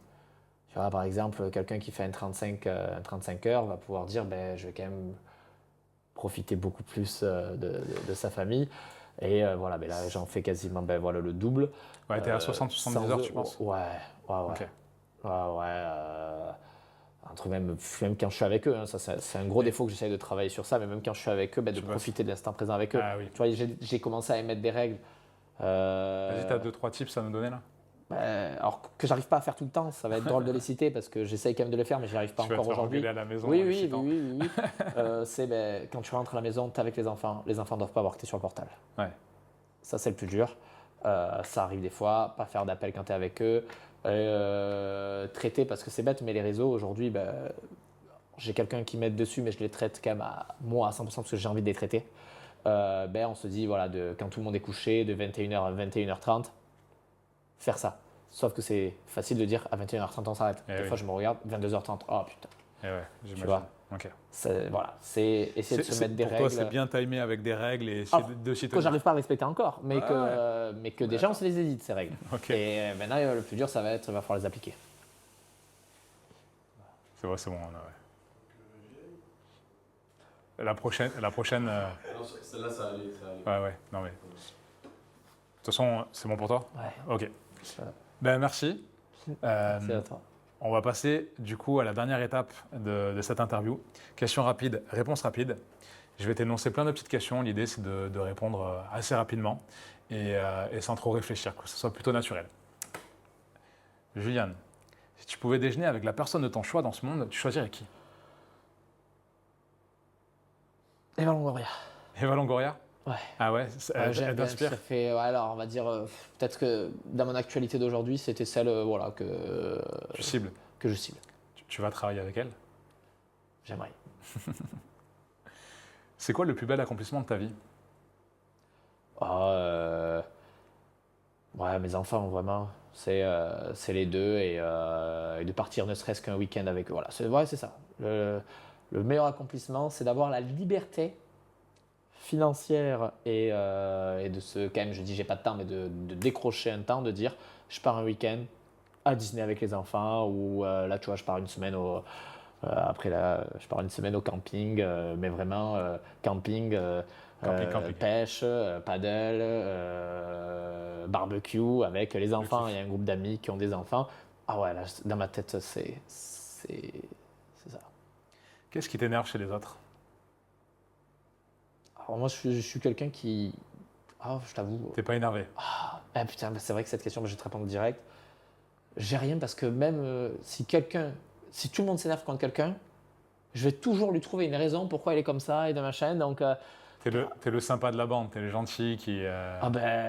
Speaker 1: Tu vois, par exemple, quelqu'un qui fait un 35 heures va pouvoir dire, ben je vais quand même profiter beaucoup plus de sa famille. Et voilà, ben là j'en fais quasiment le double.
Speaker 2: Ouais, t'es à 60-70 heures, tu penses?
Speaker 1: Ouais.
Speaker 2: Okay.
Speaker 1: Même quand je suis avec eux, hein, ça, c'est un gros défaut que j'essaie de travailler sur ça, mais même quand je suis avec eux, de profiter de l'instant présent avec eux.
Speaker 2: Ah, oui.
Speaker 1: Tu vois, j'ai commencé à émettre des règles.
Speaker 2: Vas-y, tu as 2-3 tips à nous donner là?
Speaker 1: Alors que j'arrive pas à faire tout le temps, ça va être drôle de les citer parce que j'essaye quand même de les faire, mais j'y arrive pas encore aujourd'hui.
Speaker 2: À la maison.
Speaker 1: Oui. C'est quand tu rentres à la maison, tu es avec les enfants ne doivent pas voir que tu es sur le portable.
Speaker 2: Ouais.
Speaker 1: Ça, c'est le plus dur. Ça arrive des fois, pas faire d'appel quand tu es avec eux. Traiter, parce que c'est bête, mais les réseaux aujourd'hui, j'ai quelqu'un qui m'aide dessus, mais je les traite quand même à 100% parce que j'ai envie de les traiter. On se dit, voilà, quand tout le monde est couché, de 21h à 21h30, faire ça. Sauf que c'est facile de dire à 21h30 on s'arrête. Des fois je me regarde, 22h30, oh putain.
Speaker 2: Et ouais, j'imagine.
Speaker 1: Tu vois, c'est essayer de se mettre des règles.
Speaker 2: Pour toi, c'est bien timé avec des règles et essayer de s'y tenir.
Speaker 1: Que j'arrive pas à respecter encore, mais que déjà on se les édite ces règles.
Speaker 2: Okay.
Speaker 1: Et maintenant le plus dur ça va falloir les appliquer.
Speaker 2: C'est vrai, c'est bon. La prochaine.
Speaker 3: Celle-là, ça allait.
Speaker 2: Ouais. Non mais. De toute façon, c'est bon pour toi?
Speaker 1: Ouais.
Speaker 2: Ok. Merci.
Speaker 1: Merci à toi.
Speaker 2: On va passer du coup à la dernière étape de cette interview. Question rapide, réponse rapide. Je vais t'énoncer plein de petites questions. L'idée, c'est de répondre assez rapidement et sans trop réfléchir, que ce soit plutôt naturel. Juliane, si tu pouvais déjeuner avec la personne de ton choix dans ce monde, tu choisirais qui?
Speaker 1: Eva Longoria.
Speaker 2: Eva Longoria?
Speaker 1: Ouais.
Speaker 2: Ah ouais,
Speaker 1: elle t'inspire? Alors, on va dire, peut-être que dans mon actualité d'aujourd'hui, c'était celle que
Speaker 2: tu cibles.
Speaker 1: Que je cible.
Speaker 2: Tu vas travailler avec elle?
Speaker 1: J'aimerais.
Speaker 2: C'est quoi le plus bel accomplissement de ta vie?
Speaker 1: Mes enfants, vraiment. C'est les deux et de partir ne serait-ce qu'un week-end avec eux. Voilà, c'est ça. Le meilleur accomplissement, c'est d'avoir la liberté financière et de quand même, je dis j'ai pas de temps, mais de décrocher un temps, de dire je pars un week-end à Disney avec les enfants ou là tu vois je pars une semaine je pars une semaine au camping, mais vraiment camping, pêche, paddle, barbecue avec les enfants. Il y a un groupe d'amis qui ont des enfants. Ah ouais, là, dans ma tête, c'est ça.
Speaker 2: Qu'est-ce qui t'énerve chez les autres?
Speaker 1: Alors moi, je suis quelqu'un qui... je t'avoue...
Speaker 2: T'es pas énervé?
Speaker 1: Putain, c'est vrai que cette question, je vais te répondre direct. J'ai rien parce que même si tout le monde s'énerve contre quelqu'un, je vais toujours lui trouver une raison pourquoi il est comme ça et de machin. Donc...
Speaker 2: T'es le sympa de la bande, t'es le gentil qui...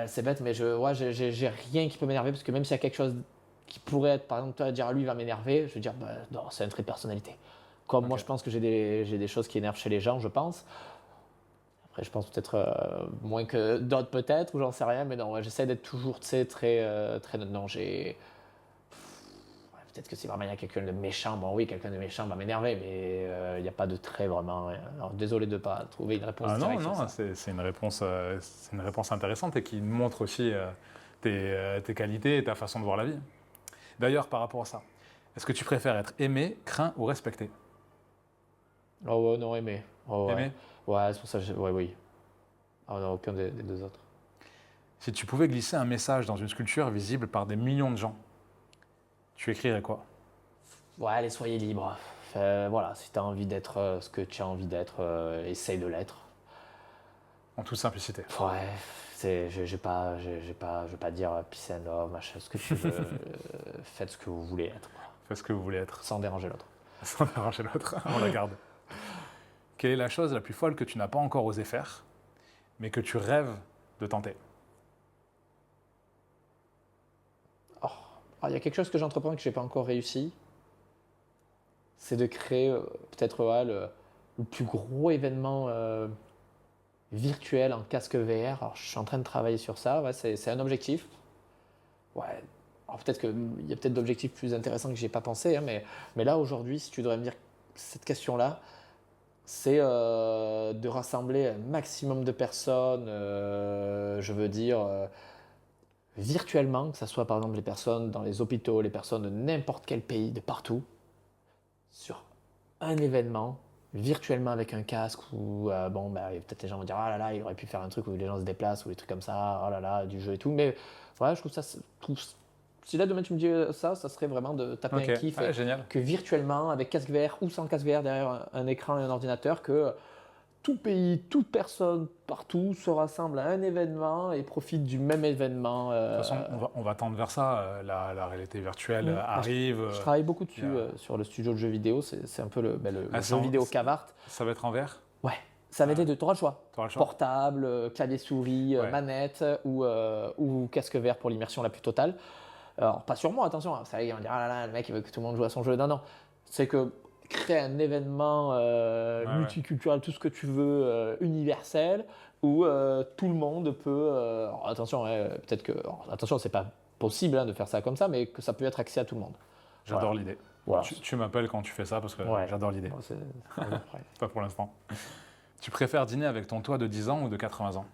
Speaker 1: c'est bête, mais j'ai rien qui peut m'énerver parce que même s'il y a quelque chose qui pourrait être, par exemple, toi, dire lui il va m'énerver, je vais dire, non, c'est un trait de personnalité. Comme moi, je pense que j'ai des choses qui énervent chez les gens, je pense. Après, je pense peut-être moins que d'autres, peut-être, ou j'en sais rien. Mais non, ouais, j'essaie d'être toujours, tu sais, très... Non, peut-être que si vraiment il y a quelqu'un de méchant, bon oui, quelqu'un de méchant va m'énerver, mais il n'y a pas de trait vraiment. Alors désolé de ne pas trouver une réponse directe sur ça.
Speaker 2: C'est une réponse intéressante et qui montre aussi tes qualités et ta façon de voir la vie. D'ailleurs, par rapport à ça, est-ce que tu préfères être aimé, craint ou respecté?
Speaker 1: Oh ouais, non, aimé. Oh, ouais.
Speaker 2: Aimé?
Speaker 1: Ouais, c'est pour ça que oui. Ah non, aucun des deux autres.
Speaker 2: Si tu pouvais glisser un message dans une sculpture visible par des millions de gens, tu écrirais quoi?
Speaker 1: Ouais, allez, soyez libres. Voilà, si tu as envie d'être ce que tu as envie d'être, essaye de l'être.
Speaker 2: En toute simplicité.
Speaker 1: Ouais, je vais pas dire peace and love, machin, ce que tu veux. Faites ce que vous voulez être.
Speaker 2: Faites ce que vous voulez être.
Speaker 1: Sans déranger l'autre.
Speaker 2: Sans déranger l'autre, on la garde. Quelle est la chose la plus folle que tu n'as pas encore osé faire, mais que tu rêves de tenter?
Speaker 1: Il y a quelque chose que j'entreprends que je n'ai pas encore réussi. C'est de créer peut-être le plus gros événement virtuel en casque VR. Alors, je suis en train de travailler sur ça. Ouais, c'est un objectif. Ouais. Alors peut-être qu'il y a peut-être d'objectifs plus intéressants que je n'ai pas pensé. Hein, mais là, aujourd'hui, si tu devrais me dire cette question-là, c'est de rassembler un maximum de personnes, je veux dire, virtuellement, que ce soit par exemple les personnes dans les hôpitaux, les personnes de n'importe quel pays, de partout, sur un événement, virtuellement avec un casque, où peut-être les gens vont dire « Ah là là, il aurait pu faire un truc où les gens se déplacent, ou des trucs comme ça, oh là là, du jeu et tout ». Mais voilà, je trouve ça... Si là demain tu me dis ça serait vraiment de taper un kiff,
Speaker 2: génial.
Speaker 1: Que virtuellement, avec casque VR ou sans casque VR derrière un écran et un ordinateur, que tout pays, toute personne, partout se rassemble à un événement et profite du même événement.
Speaker 2: De toute façon, on va tendre vers ça. La réalité virtuelle arrive.
Speaker 1: Je travaille beaucoup dessus sur le studio de jeux vidéo. C'est un peu le jeu vidéo Cavart.
Speaker 2: Ça va être en VR?
Speaker 1: Ouais. Ça va être de trois choix.
Speaker 2: choix.
Speaker 1: Portable, clavier souris, manette ou casque VR pour l'immersion la plus totale. Alors, pas sur moi, attention. Ça y est, on va dire « Ah là là, le mec, il veut que tout le monde joue à son jeu ». Non. C'est que créer un événement multiculturel, tout ce que tu veux, universel, où tout le monde peut... attention, peut-être que... attention, c'est pas possible de faire ça comme ça, mais que ça peut être accès à tout le monde.
Speaker 2: J'adore l'idée.
Speaker 1: Voilà.
Speaker 2: Tu m'appelles quand tu fais ça parce que j'adore l'idée.
Speaker 1: Bon,
Speaker 2: pas pour l'instant. Tu préfères dîner avec ton toi de 10 ans ou de 80 ans?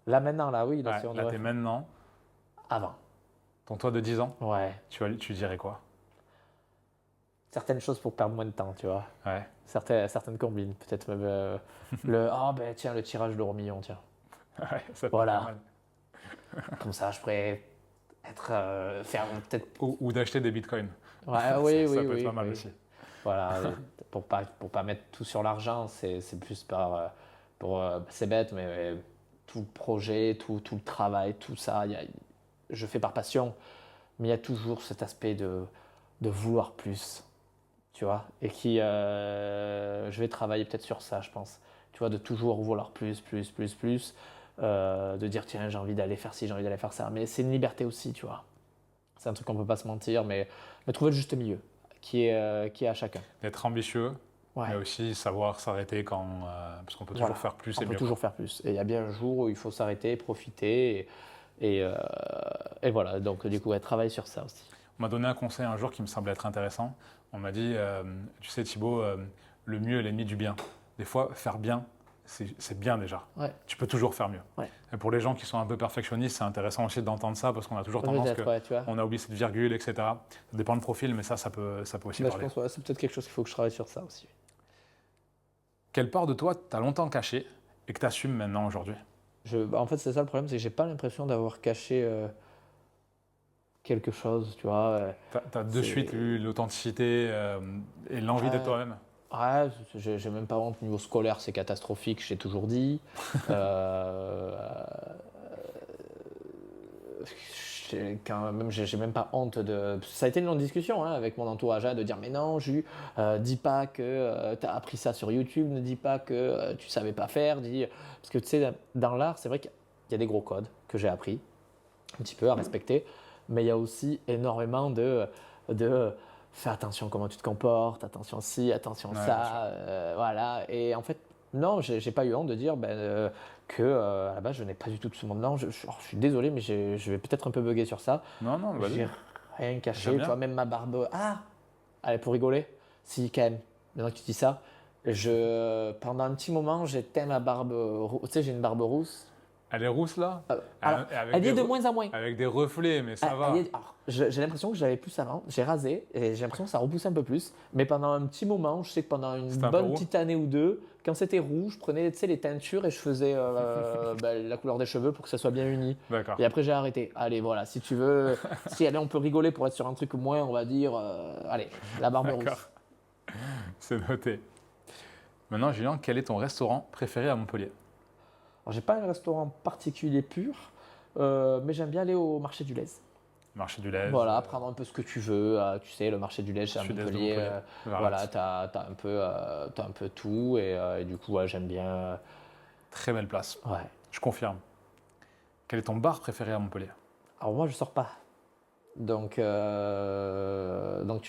Speaker 1: Là maintenant, là oui.
Speaker 2: Là, t'es maintenant.
Speaker 1: Avant.
Speaker 2: Ton toi de 10 ans?
Speaker 1: Ouais.
Speaker 2: Tu dirais quoi?
Speaker 1: Certaines choses pour perdre moins de temps, tu vois.
Speaker 2: Ouais.
Speaker 1: Certaines combines. Peut-être même tiens, le tirage de l'euro million, tiens.
Speaker 2: Ouais, ça
Speaker 1: voilà.
Speaker 2: Pas mal.
Speaker 1: Comme ça, je pourrais faire peut-être...
Speaker 2: Ou d'acheter des bitcoins.
Speaker 1: Ouais,
Speaker 2: ça peut être pas mal aussi.
Speaker 1: Voilà, pour pas mettre tout sur l'argent, c'est plus c'est bête, mais tout le projet, tout le travail, tout ça, je fais par passion, mais il y a toujours cet aspect de vouloir plus, tu vois, et je vais travailler peut-être sur ça, je pense, tu vois, de toujours vouloir plus, de dire tiens, j'ai envie d'aller faire ci, j'ai envie d'aller faire ça, mais c'est une liberté aussi, tu vois, c'est un truc qu'on peut pas se mentir, mais trouver le juste milieu qui est à chacun.
Speaker 2: Être ambitieux, mais aussi savoir s'arrêter parce qu'on peut toujours faire plus.
Speaker 1: On peut toujours faire plus. Et il y a bien un jour où il faut s'arrêter, profiter. Et voilà, donc du coup, travaille sur ça aussi.
Speaker 2: On m'a donné un conseil un jour qui me semblait être intéressant. On m'a dit, tu sais Thibaut, le mieux est l'ennemi du bien. Des fois, faire bien, c'est bien déjà.
Speaker 1: Ouais.
Speaker 2: Tu peux toujours faire mieux.
Speaker 1: Ouais.
Speaker 2: Et pour les gens qui sont un peu perfectionnistes, c'est intéressant aussi d'entendre ça parce qu'on a toujours tendance on a oublié cette virgule, etc. Ça dépend du profil, mais ça peut aussi parler.
Speaker 1: Je pense c'est peut-être quelque chose qu'il faut que je travaille sur ça aussi.
Speaker 2: Quelle part de toi t'as longtemps caché et que tu assumes maintenant aujourd'hui?
Speaker 1: En fait, c'est ça le problème, c'est que j'ai pas l'impression d'avoir caché quelque chose, tu vois.
Speaker 2: Tu as de suite eu l'authenticité et l'envie d'être toi-même?
Speaker 1: Ouais, j'ai même pas honte. Niveau scolaire, c'est catastrophique, j'ai toujours dit. Quand même, j'ai même pas honte de... Ça a été une longue discussion avec mon entourage de dire mais non, dis pas que tu as appris ça sur YouTube, ne dis pas que tu savais pas faire, parce que tu sais, dans l'art, c'est vrai qu'il y a des gros codes que j'ai appris un petit peu à respecter. mais il y a aussi énormément de fais attention comment tu te comportes, attention ci, attention ça, voilà. Et en fait, non, j'ai pas eu honte de dire que à la base, je n'ai pas du tout de ce monde. Non, je suis désolé, mais je vais peut-être un peu bugger sur ça.
Speaker 2: Non, vas-y.
Speaker 1: J'ai rien caché, tu vois, même ma barbe. Ah, allez, pour rigoler, si, quand même, maintenant que tu dis ça, pendant un petit moment, j'ai teint ma barbe. Tu sais, j'ai une barbe rousse.
Speaker 2: Elle est rousse là
Speaker 1: Alors, elle y est de moins en moins.
Speaker 2: Avec des reflets, mais ça va.
Speaker 1: J'ai l'impression que j'avais plus avant. J'ai rasé et j'ai l'impression que ça repoussait un peu plus. Mais pendant un petit moment, je sais que pendant une bonne petite année ou deux, quand c'était rouge, je prenais les teintures et je faisais la couleur des cheveux pour que ça soit bien uni.
Speaker 2: D'accord.
Speaker 1: Et après, j'ai arrêté. Allez, voilà, si tu veux, allez, on peut rigoler pour être sur un truc moins, on va dire, allez, la barbe rousse.
Speaker 2: C'est noté. Maintenant, Julien, quel est ton restaurant préféré à Montpellier?
Speaker 1: Alors, j'ai pas un restaurant particulier pur, mais j'aime bien aller au marché du Lez.
Speaker 2: Marché du Lez.
Speaker 1: Voilà, prendre un peu ce que tu veux. Tu sais, le marché du Lez à Montpellier. Voilà, t'as un peu tout. Et du coup, j'aime bien.
Speaker 2: Très belle place.
Speaker 1: Ouais.
Speaker 2: Je confirme. Quel est ton bar préféré à Montpellier?
Speaker 1: Alors moi, je sors pas. Donc tu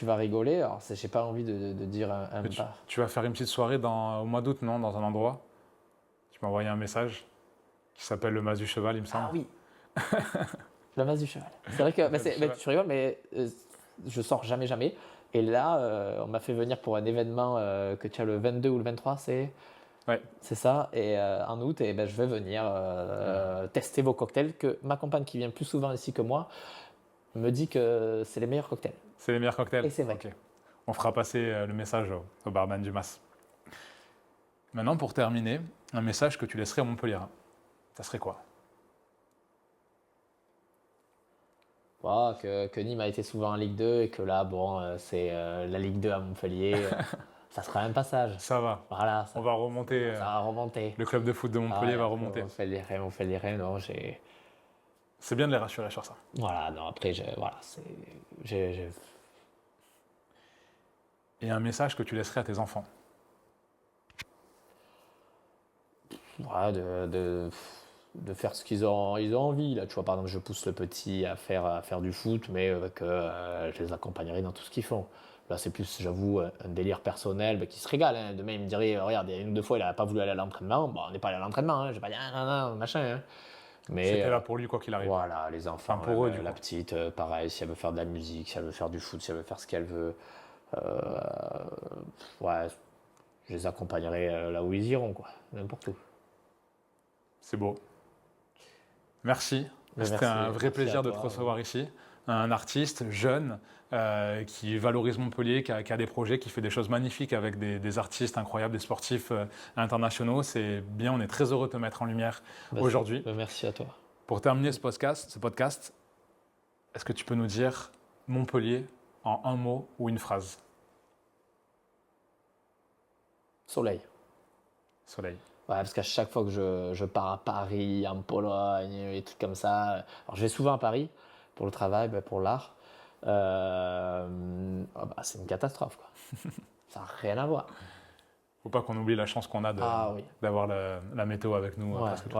Speaker 1: vas rigoler. Alors, j'ai pas envie de dire un bar.
Speaker 2: Tu vas faire une petite soirée au mois d'août, non? Dans un endroit? Tu m'as envoyé un message qui s'appelle le Mas du Cheval, il me semble.
Speaker 1: Ah oui. Le Mas du Cheval. C'est vrai que tu rigoles, mais je sors jamais. Et là, on m'a fait venir pour un événement que tu as le 22 ou le 23, c'est ça. Et en août, et je vais venir tester vos cocktails. Que ma compagne qui vient plus souvent ici que moi me dit que c'est les meilleurs cocktails.
Speaker 2: C'est les meilleurs cocktails?
Speaker 1: Et c'est vrai.
Speaker 2: Okay. On fera passer le message au barman du Mas. Maintenant, pour terminer, un message que tu laisserais à Montpellier. Ça serait quoi?
Speaker 1: Que Nîmes a été souvent en Ligue 2 et que là, c'est la Ligue 2 à Montpellier. Ça sera un passage.
Speaker 2: Ça va.
Speaker 1: Voilà.
Speaker 2: On va remonter.
Speaker 1: Ça va remonter.
Speaker 2: Le club de foot de Montpellier va remonter.
Speaker 1: On fait les rêves. Non,
Speaker 2: c'est bien de les rassurer sur ça.
Speaker 1: Voilà, non, après,
Speaker 2: Et un message que tu laisserais à tes enfants?
Speaker 1: De faire ce qu'ils ont envie. Là, tu vois, par exemple, je pousse le petit à faire du foot, mais que je les accompagnerai dans tout ce qu'ils font. Là, c'est plus, j'avoue, un délire personnel qui se régale. Hein. Demain, il me dirait, regarde, une ou deux fois, il n'a pas voulu aller à l'entraînement. Bon, on n'est pas allé à l'entraînement. Hein. Je vais pas dire, non, machin. Hein. Mais
Speaker 2: c'était là pour lui, quoi qu'il arrive.
Speaker 1: Voilà, les enfants.
Speaker 2: Enfin, pour eux,
Speaker 1: la petite, pareil, si elle veut faire de la musique, si elle veut faire du foot, si elle veut faire ce qu'elle veut. Je les accompagnerai là où ils iront, quoi. N'importe où.
Speaker 2: C'est beau. Merci. C'était un vrai plaisir de te recevoir ici. Un artiste jeune qui valorise Montpellier, qui a des projets, qui fait des choses magnifiques avec des artistes incroyables, des sportifs internationaux. C'est bien, on est très heureux de te mettre en lumière aujourd'hui.
Speaker 1: Merci à toi.
Speaker 2: Pour terminer ce podcast, est-ce que tu peux nous dire Montpellier en un mot ou une phrase?
Speaker 1: Soleil.
Speaker 2: Soleil.
Speaker 1: Ouais, parce qu'à chaque fois que je pars à Paris, en Pologne, et trucs comme ça, alors je vais souvent à Paris pour le travail, pour l'art, c'est une catastrophe, quoi. Ça n'a rien à voir.
Speaker 2: Faut pas qu'on oublie la chance qu'on a d'avoir la météo avec nous.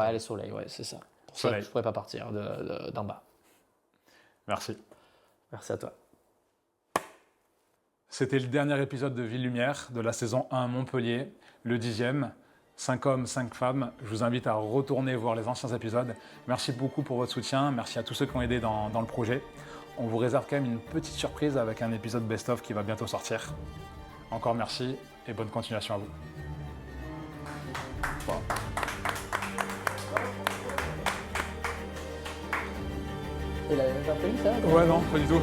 Speaker 1: Les soleils, c'est ça. Pour ça que je ne pourrais pas partir d'en bas.
Speaker 2: Merci.
Speaker 1: Merci à toi.
Speaker 2: C'était le dernier épisode de Ville Lumière de la saison 1 Montpellier, le 10e. 5 hommes, 5 femmes. Je vous invite à retourner voir les anciens épisodes. Merci beaucoup pour votre soutien. Merci à tous ceux qui ont aidé dans le projet. On vous réserve quand même une petite surprise avec un épisode best-of qui va bientôt sortir. Encore merci et bonne continuation à vous.
Speaker 1: Wow. Il avait même pas fait ça?
Speaker 2: Ouais, non, pas du tout.